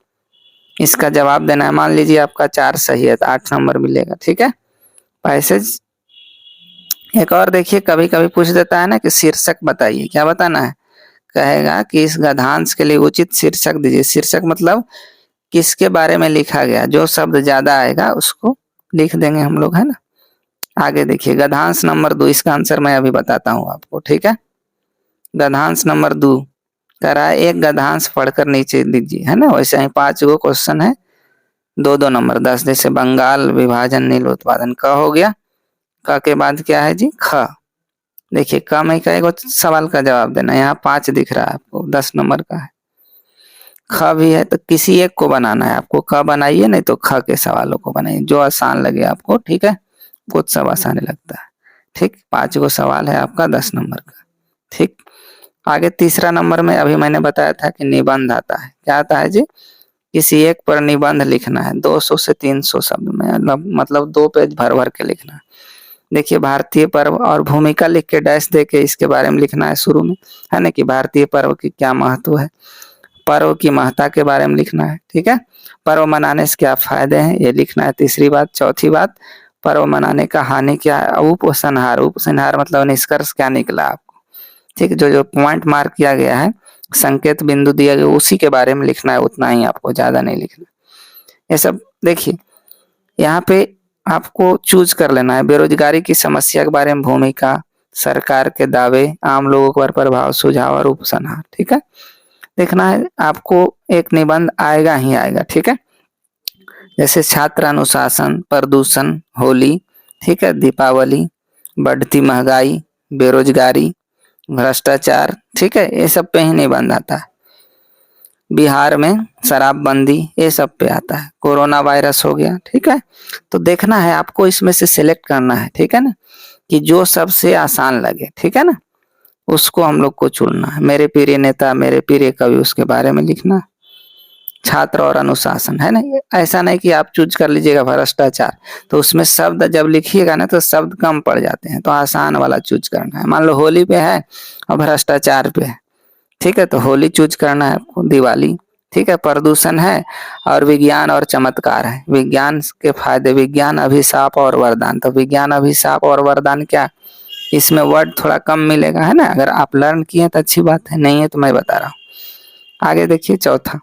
इसका जवाब देना है। मान लीजिए आपका 4 सही है तो 8 नंबर मिलेगा, ठीक है। पैसेज एक और देखिए, कभी कभी पूछ देता है ना कि शीर्षक बताइए, क्या बताना है। कहेगा कि इस गधांश के लिए उचित शीर्षक दीजिए। शीर्षक मतलब किसके बारे में लिखा गया, जो शब्द ज्यादा आएगा उसको लिख देंगे हम लोग, है ना। आगे देखिए गधांश नंबर 2, इसका आंसर मैं अभी बताता हूँ आपको, ठीक है। गधांश नंबर 2 कह रहा है एक गधांश पढ़कर नीचे दीजिए, है ना। वैसे ही 5 गो क्वेश्चन है, 2-2 नंबर 10। जैसे बंगाल विभाजन नील उत्पादन, क हो गया। क के बाद क्या है जी, ख। देखिए क में का एक सवाल का जवाब देना, यहाँ 5 दिख रहा है आपको, 10 नंबर का है। ख भी है तो किसी एक को बनाना है आपको। क बनाइए, नहीं तो ख के सवालों को बनाइए, जो आसान लगे आपको, ठीक है। कुछ सब आसान लगता है, ठीक। 5 गो सवाल है आपका 10 नंबर का, ठीक। आगे तीसरा नंबर में अभी मैंने बताया था कि निबंध आता है। क्या आता है जी, किसी एक पर निबंध लिखना है 200 से 300 शब्द में, मतलब 2 पेज भर भर के लिखना है। देखिए भारतीय पर्व और भूमिका लिख के डैश दे के इसके बारे में लिखना है शुरू में, है ना, कि भारतीय पर्व की क्या महत्व है, पर्व की महत्ता के बारे में लिखना है, ठीक है। पर्व मनाने से क्या फायदे हैं ये लिखना है, तीसरी बात। चौथी बात, पर्व मनाने का हानि क्या है। उपसंहार, उपसंहार मतलब निष्कर्ष क्या निकला आपको, ठीक, जो पॉइंट मार्क किया गया है, संकेत बिंदु दिया गया, उसी के बारे में लिखना है, उतना ही आपको, ज्यादा नहीं लिखना। ये सब देखिए यहाँ पे आपको चूज कर लेना है। बेरोजगारी की समस्या के बारे में भूमिका, सरकार के दावे, आम लोगों पर प्रभाव, सुझाव और उपसंहार। ठीक है, देखना है आपको, एक निबंध आएगा ही आएगा। ठीक है, जैसे छात्र अनुशासन, प्रदूषण, होली, ठीक है, दीपावली, बढ़ती महंगाई, बेरोजगारी, भ्रष्टाचार, ठीक है, ये सब पे ही निबंध आता है। बिहार में शराबबंदी, ये सब पे आता है। कोरोना वायरस हो गया। ठीक है, तो देखना है आपको, इसमें से सिलेक्ट करना है। ठीक है ना, कि जो सबसे आसान लगे, ठीक है ना, उसको हम लोग को चुनना है। मेरे प्रिय नेता, मेरे प्रिय कवि, उसके बारे में लिखना। छात्र और अनुशासन, है ना, ऐसा नहीं कि आप चूज कर लीजिएगा भ्रष्टाचार, तो उसमें शब्द जब लिखिएगा ना तो शब्द कम पड़ जाते हैं, तो आसान वाला चूज करना है। मान लो होली पे है और भ्रष्टाचार पे है, ठीक है, तो होली चूज करना है आपको। दिवाली, ठीक है, प्रदूषण है, और विज्ञान और चमत्कार है। विज्ञान के फायदे, विज्ञान अभिशाप और वरदान, तो विज्ञान अभिशाप और वरदान क्या, इसमें वर्ड थोड़ा कम मिलेगा, है ना। अगर आप लर्न किए तो अच्छी बात है, नहीं है तो मैं बता रहा हूँ। आगे देखिए चौथा,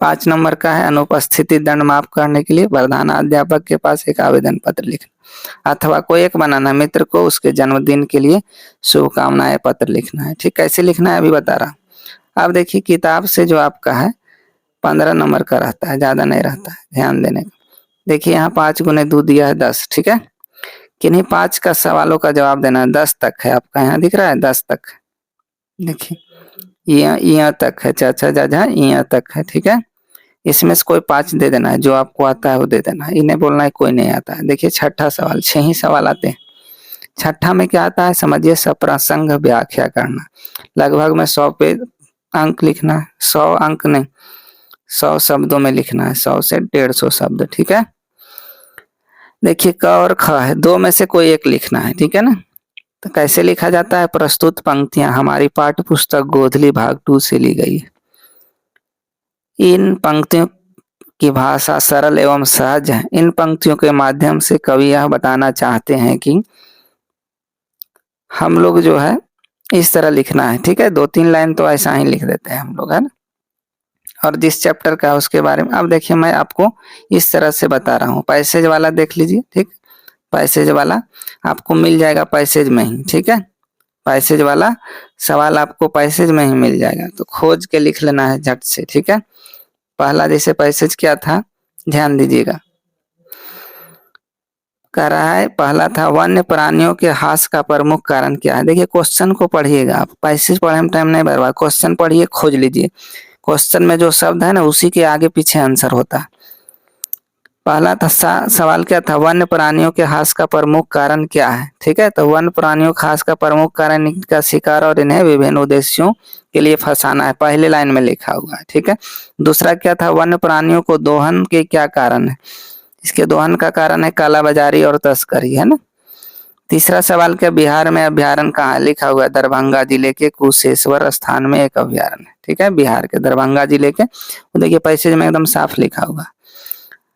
5 नंबर का है, अनुपस्थिति दंड माफ करने के लिए प्रधानाध्यापक के पास एक आवेदन पत्र लिखना, अथवा कोई एक बनाना, मित्र को उसके जन्मदिन के लिए शुभकामनाएं पत्र लिखना है। ठीक, कैसे लिखना है अभी बता रहा हूँ। अब देखिए किताब से जो आपका है 15 नंबर का रहता है, ज्यादा नहीं रहता है, ध्यान देने का। देखिए यहाँ 5 गुने 2 दिया है 10, ठीक है, किन्हीं 5 का सवालों का जवाब देना है। 10 तक है आपका, यहाँ दिख रहा है 10 तक, देखिए यहाँ तक है, चाचा जाजा यहाँ तक है। ठीक है, इसमें से कोई 5 दे देना है, जो आपको आता है वो दे देना है, इन्हें बोलना है कोई नहीं आता है। देखिए छठा सवाल, 6 ही सवाल आते हैं। छठा में क्या आता है, समझिए, सप्रसंग व्याख्या करना। लगभग में 100 पे अंक लिखना है, 100 अंक नहीं, 100 शब्दों में लिखना है, 100 से 150 शब्द। ठीक है, देखिए क और ख है, 2 में से कोई एक लिखना है। ठीक है ना, तो कैसे लिखा जाता है, प्रस्तुत पंक्तियां हमारी पाठ्य पुस्तक गोधली भाग 2 से ली गई है। इन पंक्तियों की भाषा सरल एवं सहज है। इन पंक्तियों के माध्यम से कवि यह बताना चाहते हैं कि हम लोग जो है इस तरह लिखना है। ठीक है, 2-3 लाइन तो ऐसा ही लिख देते हैं हम लोग, है ना। और जिस चैप्टर का है उसके बारे में अब देखिए मैं आपको इस तरह से बता रहा हूँ। पैसेज वाला देख लीजिए, ठीक, पैसेज वाला आपको मिल जाएगा पैसेज में ही। ठीक है, पैसेज वाला सवाल आपको पैसेज में ही मिल जाएगा, तो खोज के लिख लेना है झट से। ठीक है, पहला जैसे पैसेज क्या था, ध्यान दीजिएगा, कह रहा है, पहला था वन्य प्राणियों के ह्रास का प्रमुख कारण क्या है। देखिए क्वेश्चन को पढ़िएगा आप, पैसेज पढ़ने में टाइम नहीं बर्बाद, क्वेश्चन पढ़िए, खोज लीजिए। क्वेश्चन में जो शब्द है ना उसी के आगे पीछे आंसर होता है। पहला था सवाल क्या था, वन्य प्राणियों के ह्रास का प्रमुख कारण क्या है। ठीक है, तो वन्य प्राणियों के ह्रास का प्रमुख कारण इनका शिकार और इन्हें विभिन्न उद्देश्यों के लिए फंसाना है, पहले लाइन में लिखा हुआ है। ठीक है, दूसरा क्या था, वन्य प्राणियों को दोहन के क्या कारण है। इसके दोहन का कारण है कालाबाजारी और तस्करी, है ना। तीसरा सवाल क्या, बिहार में अभ्यारण्य कहाँ है, लिखा हुआ है दरभंगा जिले के कुशेश्वर स्थान में एक अभ्यारण्य है। ठीक है, बिहार के दरभंगा जिले के, वो देखिए पैसेज में एकदम साफ लिखा हुआ।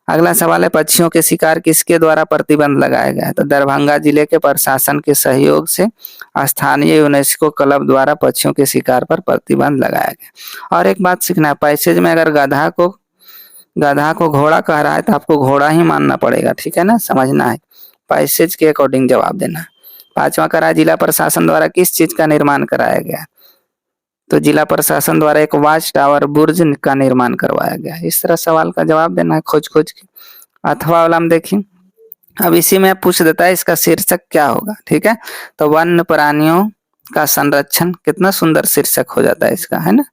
अगला सवाल है, पक्षियों के शिकार किसके द्वारा प्रतिबंध लगाया गया है, तो दरभंगा जिले के प्रशासन के सहयोग से स्थानीय यूनेस्को क्लब द्वारा पक्षियों के शिकार पर प्रतिबंध लगाया गया। और एक बात सीखना है, पैसेज में अगर गधा को घोड़ा कह रहा है तो आपको घोड़ा ही मानना पड़ेगा। ठीक है ना, समझना है, पैसेज के अकॉर्डिंग जवाब देना है। 5वां करा, जिला प्रशासन द्वारा किस चीज का निर्माण कराया गया, तो जिला प्रशासन द्वारा एक वॉच टावर बुर्ज का निर्माण करवाया गया। इस तरह सवाल का जवाब देना है खोज खोज के। अथवा वाला हम देखिए, अब इसी में पूछ देता है इसका शीर्षक क्या होगा। ठीक है, तो वन्य प्राणियों का संरक्षण, कितना सुंदर शीर्षक हो जाता है इसका, है ना।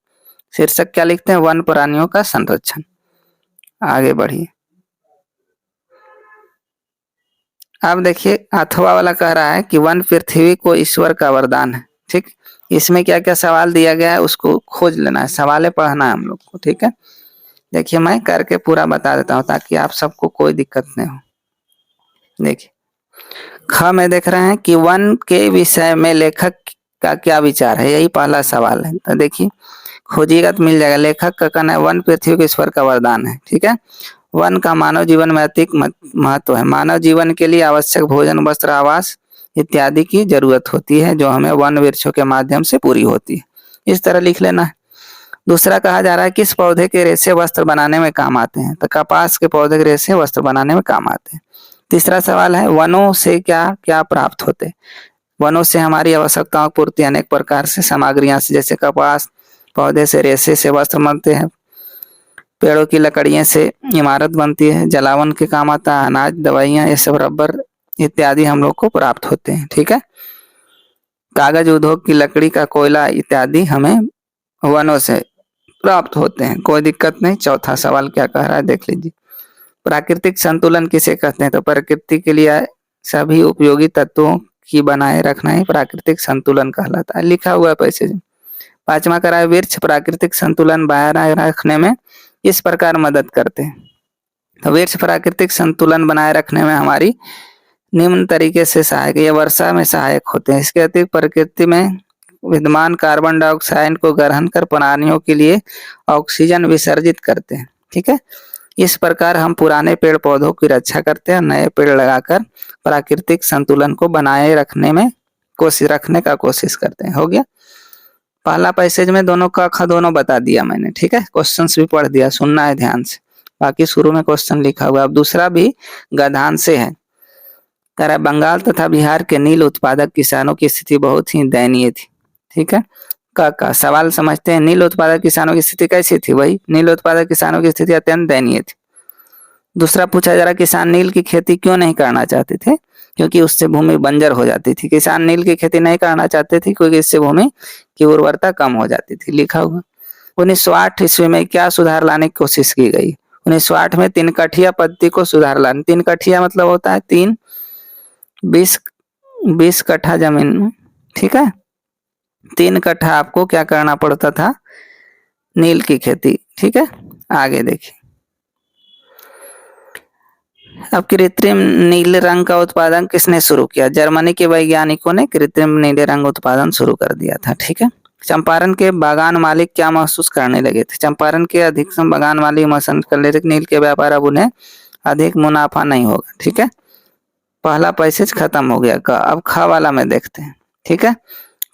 शीर्षक क्या लिखते हैं, वन्य प्राणियों का संरक्षण। आगे बढ़िए, अब देखिए अथवा वाला कह रहा है कि वन पृथ्वी को ईश्वर का वरदान है। ठीक, इसमें क्या क्या सवाल दिया गया है उसको खोज लेना है, सवालें पढ़ना है हम लोग को। ठीक है, देखिए मैं करके पूरा बता देता हूँ ताकि आप सबको कोई दिक्कत नहीं हो। देखिए ख में देख रहे हैं कि वन के विषय में लेखक का क्या विचार है, यही पहला सवाल है। तो देखिए खोजिएगा तो मिल जाएगा। लेखक का कहना है वन पृथ्वी को ईश्वर का वरदान है। ठीक है, वन का मानव जीवन में अधिक महत्व है। मानव जीवन के लिए आवश्यक भोजन, वस्त्र, आवास इत्यादि की जरूरत होती है, जो हमें वन वृक्षों के माध्यम से पूरी होती है। इस तरह लिख लेना है। दूसरा कहा जा रहा है किस पौधे के रेशे वस्त्र बनाने में काम आते हैं, तो कपास के पौधे के रेशे वस्त्र बनाने में काम आते हैं। तीसरा सवाल है वनों से क्या क्या प्राप्त होते हैं। वनों से हमारी आवश्यकताओं की पूर्ति अनेक प्रकार से सामग्रियां से, जैसे कपास पौधे से रेशे से वस्त्र बनते हैं, पेड़ों की लकड़ियों से इमारत बनती है, जलावन के काम आता है, अनाज दवाइयाँ ये सब रबर इत्यादि हम लोग को प्राप्त होते हैं। ठीक है, कागज उद्योग की लकड़ी का कोयला इत्यादि हमें वनों से प्राप्त होते हैं, कोई दिक्कत नहीं। चौथा सवाल क्या कह रहा है देख लीजिए। प्राकृतिक संतुलन किसे कहते हैं, तो प्रकृति के लिए सभी उपयोगी तत्वों की बनाए रखना ही प्राकृतिक संतुलन कहलाता है, लिखा हुआ है पैसे। पांचवा करा है वृक्ष प्राकृतिक संतुलन बनाए रखने में इस प्रकार मदद करते हैं, तो वृक्ष प्राकृतिक संतुलन बनाए रखने में हमारी निम्न तरीके से सहायक, ये वर्षा में सहायक होते हैं। इसके अतिरिक्त प्रकृति में विद्यमान कार्बन डाइऑक्साइड को ग्रहण कर प्राणियों के लिए ऑक्सीजन विसर्जित करते हैं। ठीक है, इस प्रकार हम पुराने पेड़ पौधों की रक्षा करते हैं, नए पेड़ लगाकर प्राकृतिक संतुलन को बनाए रखने का कोशिश करते हैं। हो गया पहला पैसेज में दोनों का ख दोनों बता दिया मैंने। ठीक है, क्वेश्चंस भी पढ़ दिया, सुनना है ध्यान से, बाकी शुरू में क्वेश्चन लिखा हुआ। अब दूसरा भी गधान से है। कह रहा है बंगाल तथा बिहार के नील उत्पादक किसानों की स्थिति बहुत ही दयनीय थी। ठीक है, का सवाल समझते हैं। नील उत्पादक किसानों की स्थिति कैसी थी, वही नील उत्पादक किसानों की स्थिति अत्यंत दयनीय थी। दूसरा पूछा जा रहा किसान नील की खेती क्यों नहीं करना चाहते थे, क्योंकि उससे भूमि बंजर हो जाती थी। किसान नील की खेती नहीं करना चाहते थे क्योंकि इससे भूमि की उर्वरता कम हो जाती थी, लिखा हुआ। 1908 ईस्वी में क्या सुधार लाने की कोशिश की गई। 1908 में 3 कठिया पद्धति को सुधार लाने। 3 कठिया मतलब होता है 20 कट्ठा जमीन में। ठीक है, 3 कट्ठा आपको क्या करना पड़ता था, नील की खेती। ठीक है, आगे देखिए। अब कृत्रिम नीले रंग का उत्पादन किसने शुरू किया, जर्मनी के वैज्ञानिकों ने कृत्रिम नीले रंग उत्पादन शुरू कर दिया था। ठीक है, चंपारण के बागान मालिक क्या महसूस करने लगे थे, चंपारण के अधिकतम बागान मालिक महसूस कर रहे थे नील के व्यापार अब उन्हें अधिक मुनाफा नहीं होगा। ठीक है, पहला पैसेज खत्म हो गया का। अब ख वाला में देखते हैं। ठीक है,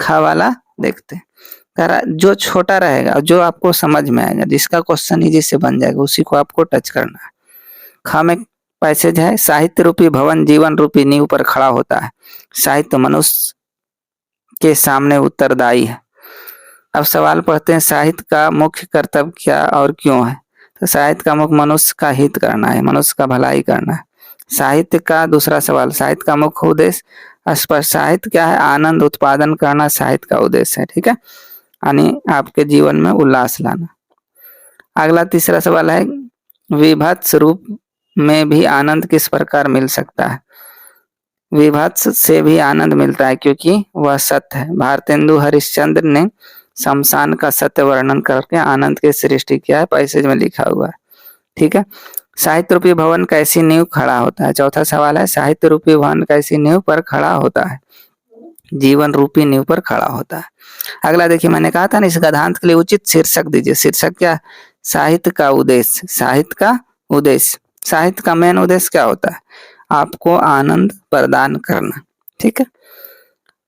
ख वाला देखते हैं। जो छोटा रहेगा, जो आपको समझ में आएगा, जिसका क्वेश्चन इजी से बन जाएगा, उसी को आपको टच करना है। ख में पैसेज है साहित्य रूपी भवन जीवन रूपी नींव पर खड़ा होता है, साहित्य मनुष्य के सामने उत्तरदायी है। अब सवाल पढ़ते हैं साहित्य का मुख्य कर्तव्य क्या और क्यों है, तो साहित्य का मुख्य मनुष्य का हित करना है, मनुष्य का भलाई करना है। साहित्य का दूसरा सवाल साहित्य का मुख्य उद्देश्य स्पष्ट, साहित्य क्या है, आनंद उत्पादन करना साहित्य का उद्देश्य है। ठीक है, यानी आपके जीवन में उल्लास लाना। अगला तीसरा सवाल है विभत्स रूप में भी आनंद किस प्रकार मिल सकता है, विभत्स से भी आनंद मिलता है क्योंकि वह सत्य है। भारतेंदु हरिश्चंद्र ने शमशान का सत्य वर्णन करके आनंद की सृष्टि किया है, पैसेज में लिखा हुआ है। ठीक है, साहित्य रूपी भवन कैसी नींव खड़ा होता है। चौथा सवाल है साहित्य रूपी भवन कैसी नींव पर खड़ा होता है, जीवन रूपी नींव पर खड़ा होता है। अगला देखिए, मैंने कहा था ना इस गद्यांश के लिए उचित शीर्षक दीजिए। शीर्षक क्या, साहित्य का उद्देश्य। साहित्य का उद्देश्य, साहित्य का मेन उद्देश्य क्या होता है, आपको आनंद प्रदान करना। ठीक है,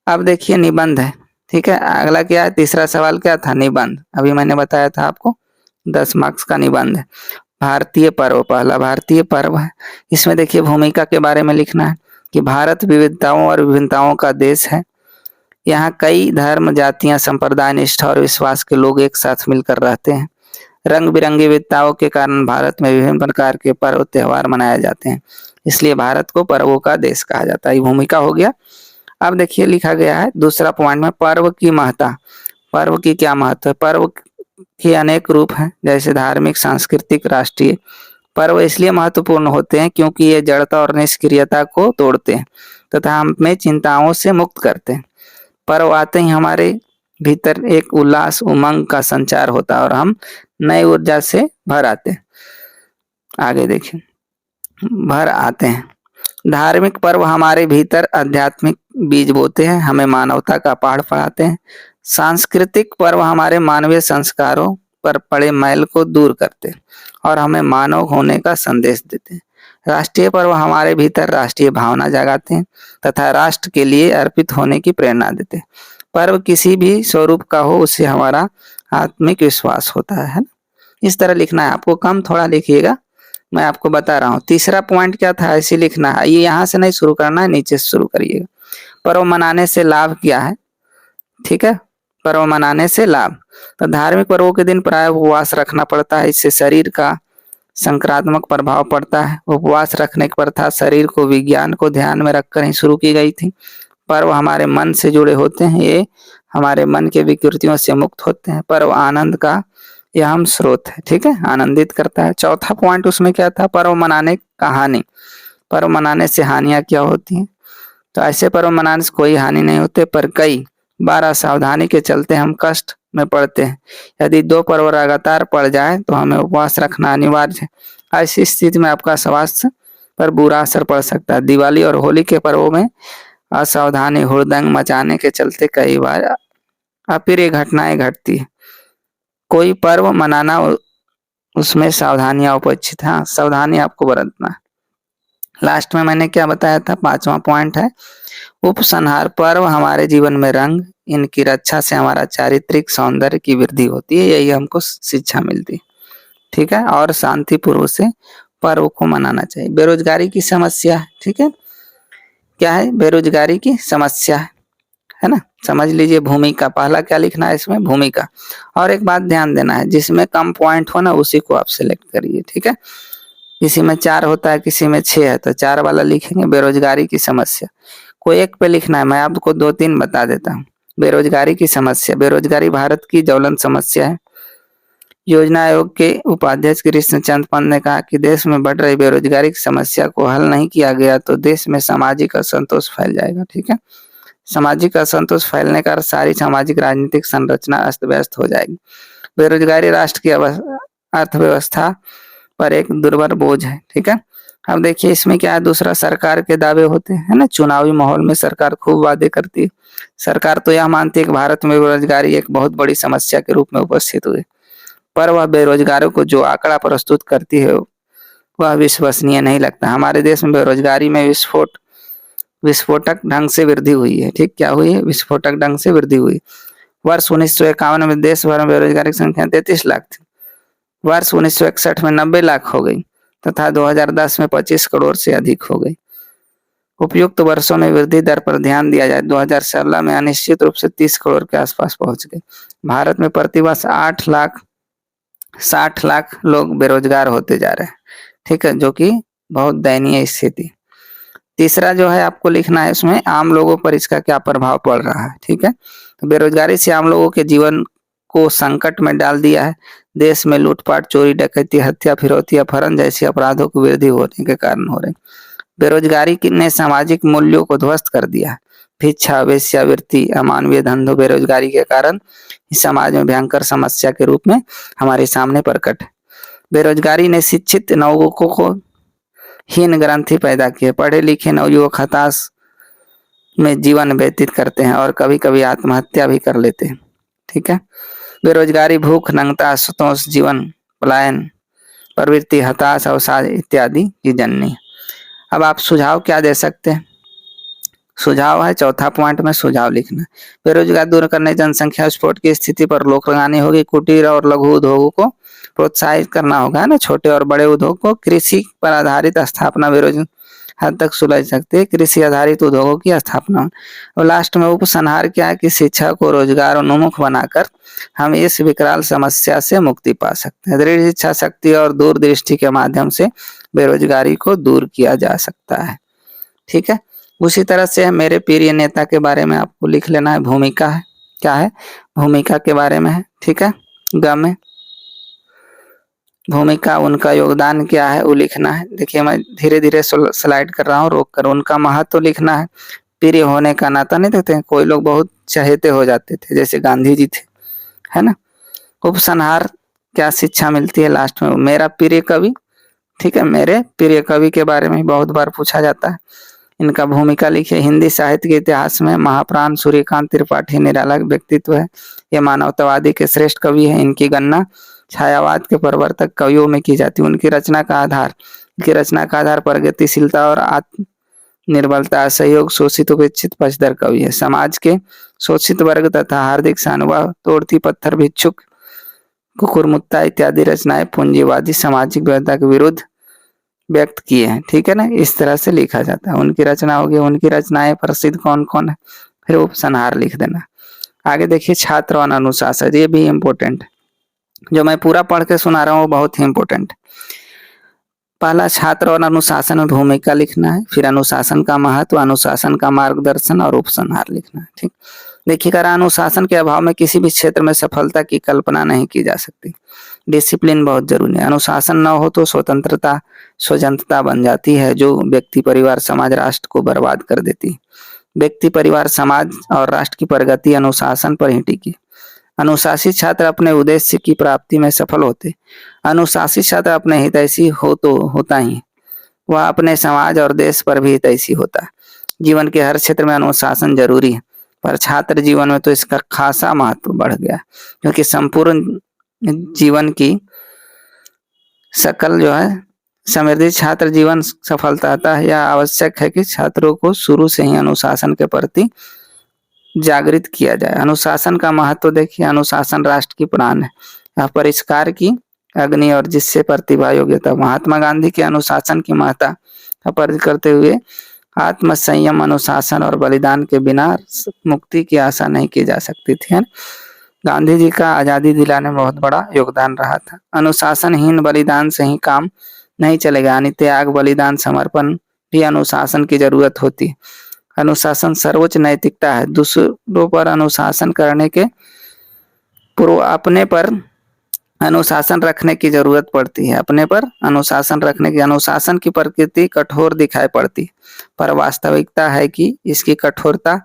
अब देखिए निबंध है। ठीक है, अगला क्या है, तीसरा सवाल क्या था, निबंध। अभी मैंने बताया था आपको 10 मार्क्स का निबंध है। भारतीय पर्व, पहला भारतीय पर्व है। इसमें देखिए भूमिका के बारे में लिखना है कि भारत विविधताओं और विभिन्नताओं का देश है। यहाँ कई धर्म जातियां संप्रदाय निष्ठा और विश्वास के लोग एक साथ मिलकर रहते हैं। रंग बिरंगी विविधताओं के कारण भारत में विभिन्न प्रकार के पर्व त्योहार मनाए जाते हैं, इसलिए भारत को पर्वों का देश कहा जाता है। ये भूमिका हो गया। अब देखिए लिखा गया है दूसरा पॉइंट में पर्व की महत्ता। पर्व की क्या महत्व है, पर्व के अनेक रूप हैं, जैसे धार्मिक सांस्कृतिक राष्ट्रीय। पर्व इसलिए महत्वपूर्ण होते हैं क्योंकि ये जड़ता और निष्क्रियता को तोड़ते हैं तथा हमें चिंताओं से मुक्त करते हैं। पर्व आते ही हमारे भीतर एक उल्लास उमंग का संचार होता है और हम नई ऊर्जा से भर आते हैं। आगे देखिए, भर आते हैं। धार्मिक पर्व हमारे भीतर आध्यात्मिक बीज बोते हैं, हमें मानवता का पाठ पढ़ाते हैं। सांस्कृतिक पर्व हमारे मानवीय संस्कारों पर पड़े मैल को दूर करते हैं और हमें मानव होने का संदेश देते हैं। राष्ट्रीय पर्व हमारे भीतर राष्ट्रीय भावना जगाते हैं तथा राष्ट्र के लिए अर्पित होने की प्रेरणा देते हैं। पर्व किसी भी स्वरूप का हो, उससे हमारा आत्मिक विश्वास होता है ना? इस तरह लिखना है आपको, कम थोड़ा लिखिएगा, मैं आपको बता रहा हूँ। तीसरा पॉइंट क्या था, ऐसे लिखना है, ये यहाँ से नहीं शुरू करना है, नीचे से शुरू करिएगा। पर्व मनाने से लाभ क्या है, ठीक है। पर्व मनाने से लाभ, तो धार्मिक पर्वों के दिन प्राय उपवास रखना पड़ता है, इससे शरीर का संक्रात्मक प्रभाव पड़ता है। उपवास रखने की प्रथा शरीर को विज्ञान को ध्यान में रखकर ही शुरू की गई थी। पर्व हमारे मन से जुड़े होते हैं, ये हमारे मन के विकृतियों से मुक्त होते हैं। पर्व आनंद का अहम स्रोत है, ठीक है, आनंदित करता है। चौथा पॉइंट उसमें क्या था, पर्व मनाने का हानि, पर्व मनाने से हानियां क्या होती हैं। तो ऐसे पर्व मनाने से कोई हानि नहीं होते, पर कई बार असावधानी के चलते हम कष्ट में पड़ते हैं। यदि 2 पर्व लगातार पड़ जाए तो हमें उपवास रखना अनिवार्य है। ऐसी स्थिति में आपका स्वास्थ्य पर बुरा असर पड़ सकता है। दिवाली और होली के पर्वों में असावधानी, हुड़दंग मचाने के चलते कई बार अप्रिय घटनाएं घटती है। कोई पर्व मनाना, उसमें सावधानियां अपेक्षित है, सावधानी आपको बरतना है। लास्ट में मैंने क्या बताया था, 5वां पॉइंट है उपसंहार। पर्व हमारे जीवन में रंग, इनकी रक्षा से हमारा चारित्रिक सौंदर्य की वृद्धि होती है, यही हमको शिक्षा मिलती है, ठीक है। और शांतिपूर्वक से पर्व को मनाना चाहिए। बेरोजगारी की समस्या है, ठीक है, क्या है, बेरोजगारी की समस्या है ना, समझ लीजिए। भूमिका, पहला क्या लिखना है इसमें, भूमिका। और एक बात ध्यान देना है, जिसमें कम पॉइंट हो ना उसी को आप सिलेक्ट करिए, ठीक है। किसी में 4 होता है, किसी में 6 है, तो 4 वाला लिखेंगे, बेरोजगारी की समस्या। कोई एक पे लिखना है, मैं आपको 2-3 बता देता हूँ। बेरोजगारी की समस्या, बेरोजगारी भारत की ज्वलंत समस्या है। योजना आयोग के उपाध्यक्ष कृष्ण चंद पंत ने कहा कि देश में बढ़ रही बेरोजगारी की समस्या को हल नहीं किया गया तो देश में सामाजिक असंतोष फैल जाएगा, ठीक है। सामाजिक असंतोष फैलने का सारी सामाजिक राजनीतिक संरचना अस्त व्यस्त हो जाएगी। बेरोजगारी राष्ट्र की अर्थव्यवस्था पर एक दुर्भर बोझ है, ठीक है। अब देखिए इसमें क्या है, दूसरा सरकार के दावे होते हैं ना, चुनावी माहौल में सरकार खूब वादे करती है। सरकार तो यह मानती है कि भारत में बेरोजगारी एक बहुत बड़ी समस्या के रूप में उपस्थित हुई, पर वह बेरोजगारों को जो आंकड़ा प्रस्तुत करती है वह विश्वसनीय नहीं लगता। हमारे देश में बेरोजगारी में विस्फोटक ढंग से वृद्धि हुई है, ठीक, क्या हुई है, विस्फोटक ढंग से वृद्धि हुई। वर्ष 1951 में देश भर में बेरोजगारी की संख्या 33 लाख थी, वर्ष 1961 में 90 लाख हो गई तथा 2010 में 25 करोड़ से अधिक हो गई। उपयुक्त वर्षों में वृद्धि दर पर ध्यान दिया जाए 2016 में अनिश्चित रूप से 30 करोड़ के आसपास पहुंच गई। भारत में प्रतिवर्ष 60 लाख लोग बेरोजगार होते जा रहे हैं, ठीक है, जो कि बहुत दयनीय स्थिति। तीसरा जो है आपको लिखना है इसमें, आम लोगों पर इसका क्या प्रभाव पड़ रहा है, ठीक है। तो बेरोजगारी से आम लोगों के जीवन को संकट में डाल दिया है। देश में लूटपाट, चोरी, डकैती, हत्या, फिरौती, अपहरण जैसे अपराधों की वृद्धि होने के कारण हो रही। बेरोजगारी ने सामाजिक मूल्यों को ध्वस्त कर दिया है। भिक्षा, वेश्यावृत्ति, अमानवीय धंधों बेरोजगारी के कारण इस समाज में भयंकर समस्या के रूप में हमारे सामने प्रकट है। बेरोजगारी ने शिक्षित नवयुवकों को हीन ग्रंथि पैदा किए। पढ़े लिखे नवयुवक हताश में जीवन व्यतीत करते हैं और कभी कभी आत्महत्या भी कर लेते हैं, ठीक है। बेरोजगारी भूख, नंगता, असंतोष, जीवन पलायन प्रवृत्ति, हताश, अवसाद इत्यादि की जननी। अब आप सुझाव क्या दे सकते हैं, सुझाव है, चौथा पॉइंट में सुझाव लिखना। बेरोजगार दूर करने, जनसंख्या स्फोट की स्थिति पर रोक लगानी होगी। कुटीर और लघु उद्योगों को प्रोत्साहित करना होगा ना, छोटे और बड़े उद्योग को। कृषि पर आधारित स्थापना बेरोजगार हद तक सुलझ सकती है, कृषि आधारित उद्योगों की स्थापना। और लास्ट में उपसंहार क्या है कि शिक्षा को रोजगार उन्मुख बनाकर हम इस विकराल समस्या से मुक्ति पा सकते हैं। दृढ़ इच्छा शक्ति और दूरदृष्टि के माध्यम से बेरोजगारी को दूर किया जा सकता है, ठीक है। उसी तरह से मेरे प्रिय नेता के बारे में आपको लिख लेना है, भूमिका है, क्या है, भूमिका के बारे में है, ठीक है। ग में भूमिका, उनका योगदान क्या है वो लिखना है। देखिए मैं धीरे धीरे स्लाइड कर रहा हूँ रोक कर। उनका महत्व तो लिखना है। प्रिय होने का नाता, नहीं देखते हैं कोई लोग बहुत चहेते हो जाते थे जैसे गांधी जी थे, है ना। उपसंहार, क्या शिक्षा मिलती है लास्ट में, मेरा प्रिय कवि, ठीक है, मेरे प्रिय कवि के बारे में बहुत बार पूछा जाता है। इनका भूमिका लिखिए। हिंदी साहित्य के इतिहास में महाप्राण सूर्यकांत त्रिपाठी निराला व्यक्तित्व है। ये मानवतावादी के श्रेष्ठ कवि है। इनकी गणना छायावाद के प्रवर्तक कवियों में की जाती है। उनकी रचना का आधार की रचना का आधार प्रगतिशीलता और आत्मनिर्भरता, सहयोग, शोषित उपेक्षित पक्षधर कवि है। समाज के शोषित वर्ग तथा हार्दिक सानुभाव, तोड़ती पत्थर, भिक्षुक, कुकुरमुत्ता इत्यादि रचनाएं पूंजीवादी सामाजिक व्यवस्था के विरुद्ध व्यक्त किए हैं। ठीक है ना, इस तरह से लिखा जाता है। उनकी रचना होगी, उनकी रचनाएं प्रसिद्ध कौन कौन है, फिर उपसंहार लिख देना। आगे देखिए छात्र और अनुशासन, ये भी इम्पोर्टेंट, जो मैं पूरा पढ़ के सुना रहा हूँ वो बहुत ही इम्पोर्टेंट। पहला छात्र और अनुशासन में भूमिका लिखना है, फिर अनुशासन का महत्व, अनुशासन का मार्गदर्शन और उपसंहार लिखना है। ठीक, देखिएगा अनुशासन के अभाव में किसी भी क्षेत्र में सफलता की कल्पना नहीं की जा सकती। डिसिप्लिन बहुत जरूरी है। अनुशासन न हो तो स्वतंत्रता स्वतंत्रता बन जाती है, जो व्यक्ति, परिवार, समाज, राष्ट्र को बर्बाद कर देती है। व्यक्ति, परिवार, समाज और राष्ट्र की प्रगति अनुशासन पर ही टिकी। अनुशासित छात्र अपने उद्देश्य की प्राप्ति में सफल होते। अनुशासित छात्र अपने हितैषी हो तो होता ही, वह अपने समाज और देश पर भी हितैषी होता है। जीवन के हर क्षेत्र में अनुशासन जरूरी है, पर छात्र जीवन में तो इसका खासा महत्व बढ़ गया, क्योंकि संपूर्ण जीवन की सकल जो है समृद्धि छात्र जीवन सफलता है। यह आवश्यक है कि छात्रों को शुरू से ही अनुशासन के प्रति जागृत किया जाए। अनुशासन का महत्व देखिए, अनुशासन राष्ट्र की प्राण है, यह परिष्कार की अग्नि और जिससे प्रतिभा, योग्यता। महात्मा गांधी के अनुशासन की महत्ता का परिचय करते हुए आत्म संयम, अनुशासन और बलिदान के बिना मुक्ति की आशा नहीं की जा सकती थी। गांधी जी का आजादी दिलाने में बहुत बड़ा योगदान रहा था। अनुशासनहीन बलिदान से ही काम नहीं चलेगा, यानी त्याग, बलिदान, समर्पण भी अनुशासन की जरूरत होती है। अनुशासन सर्वोच्च नैतिकता है। दूसरों पर अनुशासन करने के पूर्व अपने पर अनुशासन रखने की जरूरत पड़ती है। अपने पर अनुशासन रखने की, अनुशासन की प्रकृति कठोर दिखाई पड़ती, पर वास्तविकता है कि इसकी कठोरता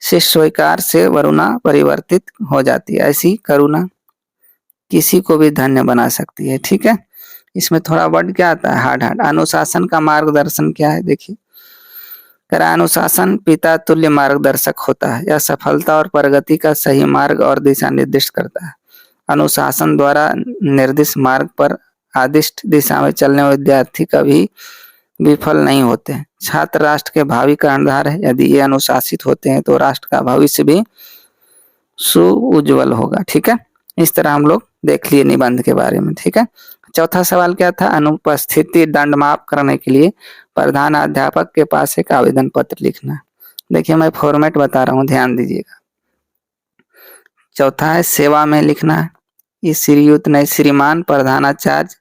से स्वीकार से वरुणा परिवर्तित हो जाती है। ऐसी करुणा किसी को भी धन्य बना सकती है। ठीक है, इसमें थोड़ा वर्ड क्या आता है, हार्ड। अनुशासन का मार्गदर्शन क्या है देखिए, अनुशासन पिता तुल्य मार्गदर्शक होता है। यह सफलता और प्रगति का सही मार्ग और दिशा निर्दिष्ट करता है। अनुशासन द्वारा निर्दिष्ट मार्ग पर आदिष्ट दिशा में चलने वाले विद्यार्थी कभी विफल नहीं होते। छात्र राष्ट्र के भावी कर्णधार है। यदि ये अनुशासित होते हैं तो राष्ट्र का भविष्य भी सुउज्जवल होगा। ठीक है, इस तरह हम लोग देख लिए निबंध के बारे में। ठीक है, चौथा सवाल क्या था, अनुपस्थिति दंड माफ करने के लिए प्रधान अध्यापक के पास एक आवेदन पत्र लिखना। देखिए मैं फॉर्मेट बता रहा हूँ, ध्यान दीजिएगा। चौथा है सेवा में लिखना है। इस श्रीयुत नहीं, श्रीमान प्रधानाचार्य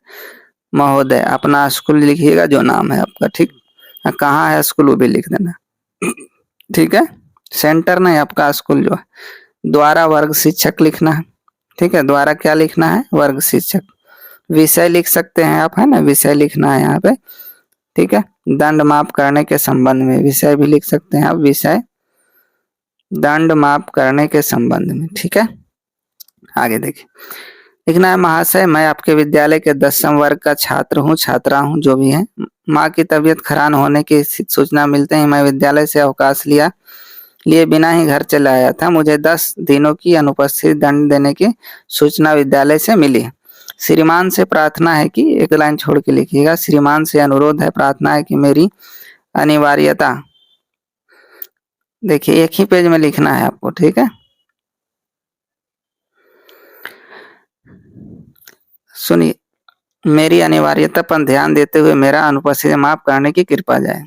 महोदय, अपना स्कूल लिखिएगा जो नाम है आपका। ठीक, कहाँ है स्कूल वो भी लिख देना। ठीक है, सेंटर नहीं, आपका स्कूल जो है। द्वारा वर्ग शिक्षक लिखना है। ठीक है, द्वारा क्या लिखना है, वर्ग शिक्षक। विषय लिख सकते हैं आप, है ना, विषय लिखना है यहाँ पे। ठीक है, दंड माफ करने के संबंध में विषय भी लिख सकते हैं आप, विषय दंड माफ करने के संबंध में। ठीक है, आगे देखिए लिखना है, महाशय मैं आपके विद्यालय के 10वीं वर्ग का छात्र हूँ, छात्रा हूँ, जो भी है। माँ की तबीयत खराब होने की सूचना मिलते ही मैं विद्यालय से अवकाश लिए बिना ही घर चला आया था। मुझे 10 दिनों की अनुपस्थिति दंड देने की सूचना विद्यालय से मिली। श्रीमान से प्रार्थना है कि, एक लाइन छोड़ के लिखिएगा, श्रीमान से अनुरोध है, प्रार्थना है कि मेरी अनिवार्यता, देखिए एक ही पेज में लिखना है आपको। ठीक है, सुनिए, मेरी अनिवार्यता पर ध्यान देते हुए मेरा अनुपस्थिति माफ करने की कृपा जाए।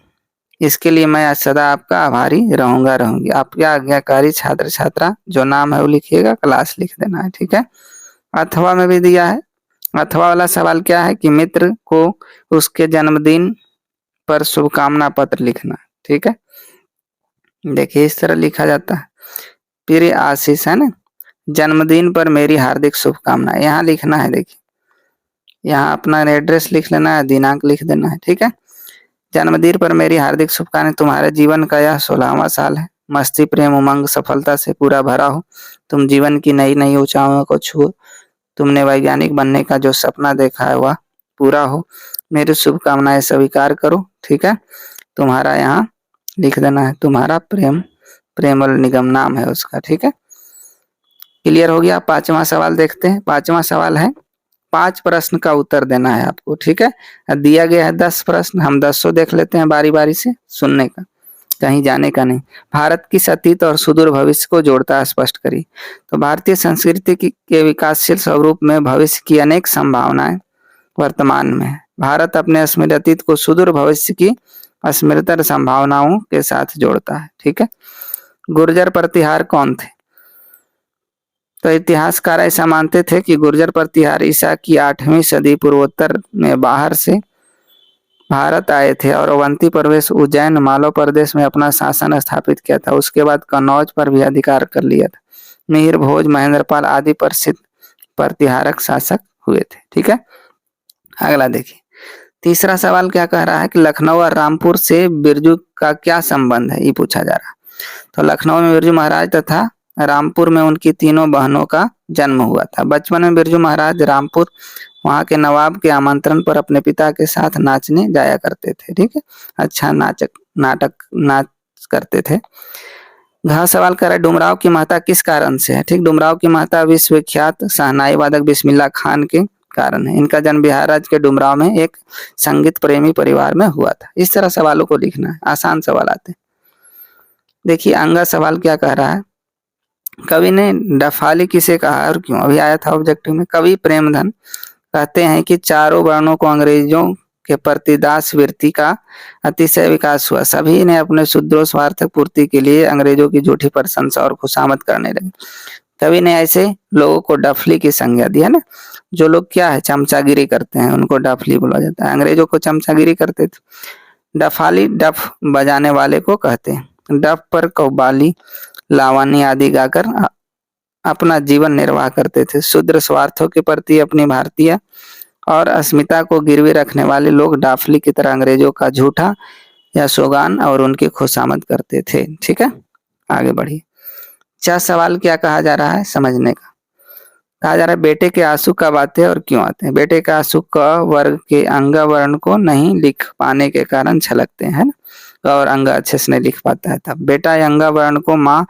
इसके लिए मैं सदा आपका आभारी रहूंगी। आपके आज्ञाकारी छात्र छात्रा, जो नाम है वो लिखिएगा, क्लास लिख देना है। ठीक है, अथवा में भी दिया है। अथवा वाला सवाल क्या है कि मित्र को उसके जन्मदिन पर शुभकामना पत्र लिखना। ठीक है, देखिए इस तरह लिखा जाता है, प्रिय आशीष, है ना, जन्मदिन पर मेरी हार्दिक शुभकामनाएं, यहाँ लिखना है। देखिए यहाँ अपना एड्रेस लिख लेना है, दिनांक लिख देना है। ठीक है, जन्मदिन पर मेरी हार्दिक शुभकामनाएं। तुम्हारे जीवन का यह 16वां साल है। मस्ती, प्रेम, उमंग, सफलता से पूरा भरा हो। तुम जीवन की नई नई ऊंचाइयों को छुओ। तुमने वैज्ञानिक बनने का जो सपना देखा है वह पूरा हो। मेरी शुभकामनाएं स्वीकार करो। ठीक है, तुम्हारा यहाँ लिख देना है, तुम्हारा प्रेमल निगम नाम है उसका। ठीक है, क्लियर हो गया। 5वां सवाल देखते हैं। 5वां सवाल है, 5 प्रश्न का उत्तर देना है आपको, ठीक है। दिया गया है 10 प्रश्न, हम 10 देख लेते हैं बारी बारी से, सुनने का, कहीं जाने का नहीं। भारत किस अतीत और सुदूर भविष्य को जोड़ता है, स्पष्ट करिए। तो भारतीय संस्कृति के विकासशील स्वरूप में भविष्य की अनेक संभावनाएं वर्तमान में है। भारत अपने स्मृति अतीत को सुदूर भविष्य की अस्मृतर संभावनाओं के साथ जोड़ता है, ठीक है। गुर्जर प्रतिहार कौन थे? तो इतिहासकार ऐसा मानते थे कि गुर्जर प्रतिहार ईसा की 8वीं सदी पूर्वोत्तर में बाहर से भारत आए थे और अवंती प्रवेश उज्जैन मालव प्रदेश में अपना शासन स्थापित किया था। उसके बाद कन्नौज पर भी अधिकार कर लिया था। मिहिर भोज महेंद्रपाल आदि प्रसिद्ध प्रतिहारक शासक हुए थे, ठीक है। अगला देखिए, तीसरा सवाल क्या कह रहा है कि लखनऊ और रामपुर से बिरजू का क्या संबंध है, ये पूछा जा रहा है। तो लखनऊ में बिरजू महाराज तथा रामपुर में उनकी तीनों बहनों का जन्म हुआ था। बचपन में बिरजू महाराज रामपुर वहां के नवाब के आमंत्रण पर अपने पिता के साथ नाचने जाया करते थे, ठीक है। अच्छा नाच करते थे। घ सवाल कर रहा है डुमराव की महत्ता किस कारण से है, ठीक। डुमराव की महत्ता विश्वविख्यात शहनाई वादक बिस्मिल्लाह खान के कारण है। इनका जन्म बिहार राज्य के डुमराव में एक संगीत प्रेमी परिवार में हुआ था। इस तरह सवालों को लिखना है, आसान सवाल आते हैं। देखिए अंगा सवाल क्या कह रहा है, कवि ने डफाली किसे कहा और क्यों, अभी आया था ऑब्जेक्टिव में। कवि प्रेमधन कहते हैं कि चारों वर्णों को अंग्रेजों के प्रति दास वृत्ति का अतिशय विकास हुआ। सभी ने अपने शुद्रो स्वार्थक पूर्ति के लिए अंग्रेजों की झूठी प्रशंसा और खुशामद करने लगे। कवि ने ऐसे लोगों को डफली की संज्ञा दी है ना, जो लोग क्या है चमचागिरी करते हैं, उनको डफली बोला जाता है। अंग्रेजों को चमचागिरी करते थे। डफाली डफ बजाने वाले को कहते हैं। डफ पर कव्वाली लावनी आदि गाकर अपना जीवन निर्वाह करते थे। शूद्र स्वार्थों के प्रति अपनी भारतीय और अस्मिता को गिरवी रखने वाले लोग डाफली की तरह अंग्रेजों का झूठा या सोगान और उनकी खुशामद करते थे, ठीक है। आगे बढ़िए। चार सवाल क्या कहा जा रहा है समझने का। कहा जा रहा है बेटे के आंसू कब आते हैं और क्यों आते हैं। बेटे के आंसू क वर्ग के अंग वर्ण को नहीं लिख पाने के कारण छलकते हैं ना, और अंग अच्छे से नहीं लिख पाता है तब। बेटा अंग वर्ण को माँ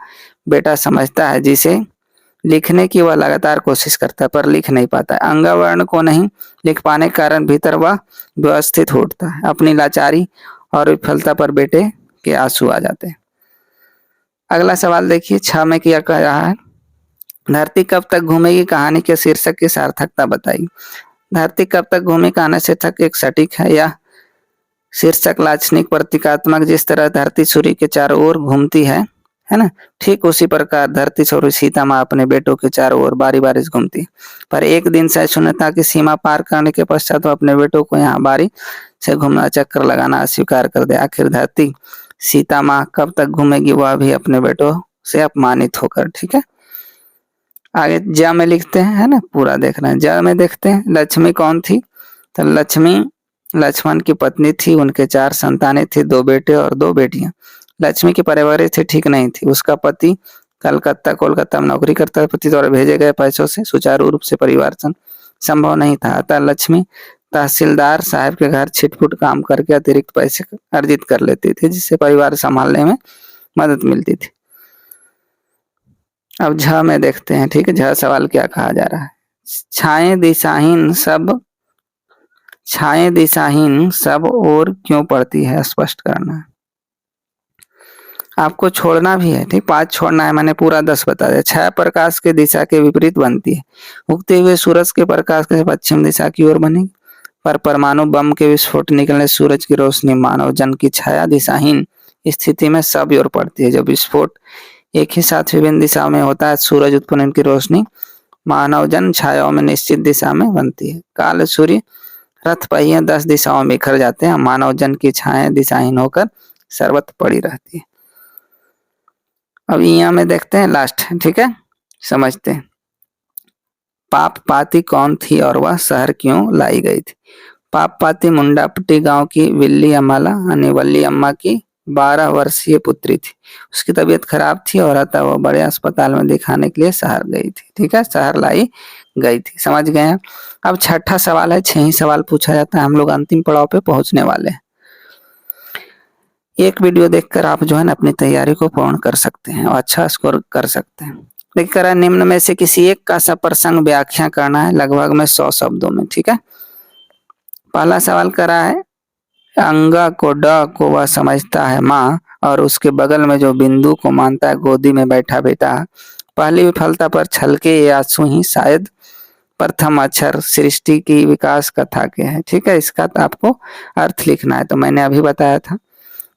बेटा समझता है, जिसे लिखने की वह लगातार कोशिश करता है पर लिख नहीं पाता है। अंग वर्ण को नहीं लिख पाने के कारण भीतर वह व्यवस्थित उठता है। अपनी लाचारी और विफलता पर बेटे के आंसू आ जाते हैं। अगला सवाल देखिए 6 में क्या कह रहा है, धरती कब तक घूमेगी कहानी के शीर्षक की सार्थकता बताइए। धरती कब तक घूमेगी कहानी शीर्षक एक सटीक है। यह शीर्षक लाक्षणिक प्रतीकात्मक, जिस तरह धरती सूर्य के चारों ओर घूमती है ना, ठीक उसी प्रकार धरती सूर्य सीता माँ अपने बेटों के चारों ओर बारी बारी घूमती है। पर एक दिन सहिष्णुता की सीमा पार करने के पश्चात वो अपने बेटों को यहाँ बारी से घूमना चक्कर लगाना अस्वीकार कर दे। आखिर धरती सीता माँ कब तक घूमेगी, वह भी अपने बेटों से अपमानित होकर, ठीक है। आगे ज में लिखते हैं, है ना, पूरा देख रहे हैं। ज में देखते हैं लक्ष्मी कौन थी। तो लक्ष्मी लक्ष्मण की पत्नी थी। उनके 4 संतानें थी, 2 बेटे और 2 बेटियां। लक्ष्मी की परिवार ठीक नहीं थी। उसका पति कोलकाता में नौकरी करता है। पति द्वारा भेजे गए पैसों से सुचारू रूप से परिवार संभव नहीं था। अतः लक्ष्मी तहसीलदार साहब के घर छिटपुट काम करके अतिरिक्त पैसे अर्जित कर लेती थी, जिससे परिवार संभालने में मदद मिलती थी। अब झ में देखते हैं, ठीक है। झ सवाल क्या कहा जा रहा है, छाएं दिशाहीन सब और क्यों पड़ती है, स्पष्ट करना है। आपको छोड़ना भी है, ठीक। 5 छोड़ना है, मैंने पूरा 10 बता दिया। छाया प्रकाश के दिशा के विपरीत बनती है। उगते हुए सूरज के प्रकाश के पश्चिम दिशा की ओर बनेगी। पर परमाणु बम के विस्फोट निकलने सूरज की रोशनी मानव जन की छाया दिशाहीन स्थिति में सब ओर पड़ती है। जब विस्फोट एक ही साथ विभिन्न दिशाओं में होता है, सूरज उत्पन्न इनकी रोशनी मानव जन छायाओं में निश्चित दिशा में बनती है। काल सूर्य रथ पहिए 10 दिशाओं में बिखर जाते हैं। मानव जन की छाया दिशाहीन होकर सर्वत्र पड़ी रहती है। अब यहाँ में देखते हैं लास्ट, ठीक है, समझते हैं। पाप पाती कौन थी और वह शहर क्यों लाई गई थी। पाप पाती मुंडापट्टी गांव की विल्ली अम्माला यानी वल्ली अम्मा की 12 वर्षीय पुत्री थी। उसकी तबीयत खराब थी और अतः वह बड़े अस्पताल में दिखाने के लिए शहर गई थी, ठीक है, शहर लाई गई थी। समझ गए हैं। अब छठा सवाल है, 6 ही सवाल पूछा जाता है। हम लोग अंतिम पड़ाव पे पहुंचने वाले हैं। एक वीडियो देखकर आप जो है ना अपनी तैयारी को पूर्ण कर सकते हैं और अच्छा स्कोर कर सकते हैं। देखिए करा निम्न में से किसी एक का सप्रसंग व्याख्या करना है लगभग में 100 शब्दों में, ठीक है। पहला सवाल करा है अंगा को ड को वह समझता है माँ और उसके बगल में जो बिंदु को मानता है गोदी में बैठा बेटा। पहली विफलता पर छलके ये आंसू ही शायद प्रथम अक्षर सृष्टि की विकास कथा के हैं, ठीक है। इसका तो आपको अर्थ लिखना है। तो मैंने अभी बताया था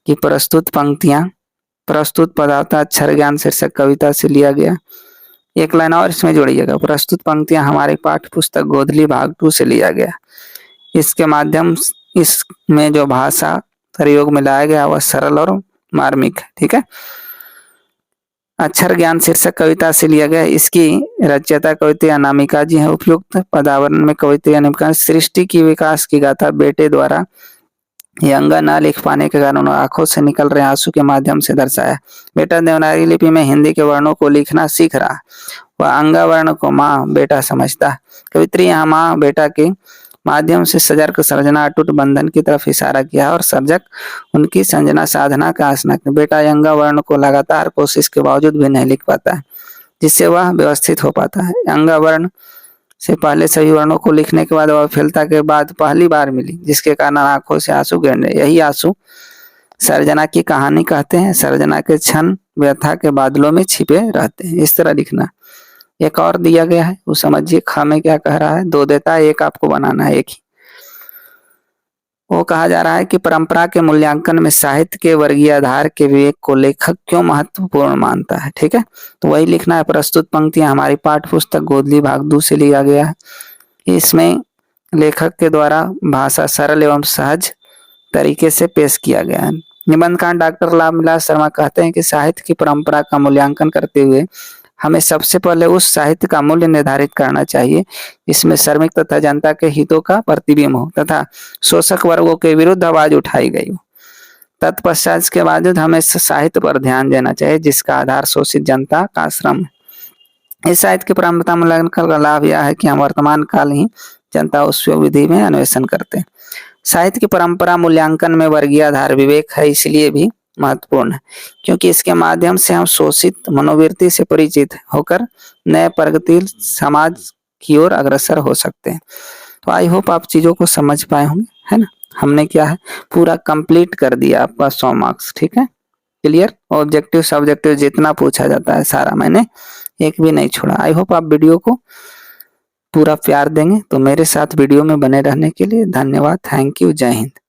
कि प्रस्तुत पंक्तियां प्रस्तुत पदार्थ अक्षर ज्ञान शीर्षक कविता से लिया गया। एक लाइन और इसमें जोड़िएगा, प्रस्तुत पंक्तियां हमारे पाठ्य पुस्तक गोधली भाग 2 से लिया गया। इसके माध्यम इसमें जो भाषा प्रयोग में लाया गया वह सरल और मार्मिक है, ठीक है। अक्षर ज्ञान शीर्षक कविता से लिया गया। इसकी रचयिता कविता अनामिका जी है। उपयुक्त पदावरण में कविता अनामिका सृष्टि की विकास की गाथा बेटे द्वारा ये अंगा न लिख पाने के कारण आंखों से निकल रहे आंसू के माध्यम से दर्शाया। बेटा देवनागरी लिपि में हिंदी के वर्णों को लिखना सीख रहा। वह अंगा वर्ण को माँ बेटा समझता। कवित्री यहाँ माँ बेटा के माध्यम से सजग सर्जना अटूट बंधन की तरफ इशारा किया और सर्जक उनकी संजना साधना का आसना किया। बेटा अंगा वर्ण को लगातार कोशिश के बावजूद भी नहीं लिख पाता है, जिससे वह व्यवस्थित हो पाता है। अंगा वर्ण से पहले सभी वर्णों को लिखने के बाद वह विफलता के बाद पहली बार मिली, जिसके कारण आंखों से आंसू गिरने। यही आंसू सर्जना की कहानी कहते हैं। सर्जना के क्षण व्यथा के बादलों में छिपे रहते हैं। इस तरह लिखना। एक और दिया गया है, वो समझिए ख में क्या कह रहा है। 2 देता है, एक आपको बनाना है, एक ही। वो कहा जा रहा है कि परंपरा के मूल्यांकन में साहित्य के वर्गीय आधार के विवेक को लेखक क्यों महत्वपूर्ण मानता है, ठीक है। तो वही लिखना है। प्रस्तुत पंक्तियां हमारी पाठ्य पुस्तक गोधली भाग 2 से लिया गया है। इसमें लेखक के द्वारा भाषा सरल एवं सहज तरीके से पेश किया गया है। निबंधकार डॉक्टर लाभविलास शर्मा कहते हैं कि साहित्य की परंपरा का मूल्यांकन करते हुए हमें सबसे पहले उस साहित्य का मूल्य निर्धारित करना चाहिए जिसमें श्रमिक तथा जनता के हितों का प्रतिबिंब हो तथा शोषक वर्गों के विरुद्ध आवाज उठाई गई हो। तत्पश्चात के बावजूद हमें साहित्य पर ध्यान देना चाहिए जिसका आधार शोषित जनता का श्रम है। इस साहित्य की परंपरा मूल्यांकन का लाभ यह है कि हम वर्तमान काल ही जनता उस विधि में अन्वेषण करते हैं। साहित्य की परंपरा मूल्यांकन में वर्गीय आधार विवेक है, इसलिए भी महत्वपूर्ण है क्योंकि इसके माध्यम से हम शोषित मनोवृत्ति से परिचित होकर नए प्रगतिशील समाज की ओर अग्रसर हो सकते हैं। तो आई होप आप चीजों को समझ पाए होंगे, है ना। हमने क्या है पूरा कंप्लीट कर दिया आपका 100 मार्क्स, ठीक है। क्लियर। ऑब्जेक्टिव सब्जेक्टिव जितना पूछा जाता है सारा मैंने एक भी नहीं छोड़ा। आई होप आप वीडियो को पूरा प्यार देंगे। तो मेरे साथ वीडियो में बने रहने के लिए धन्यवाद। Thank you. जय हिंद।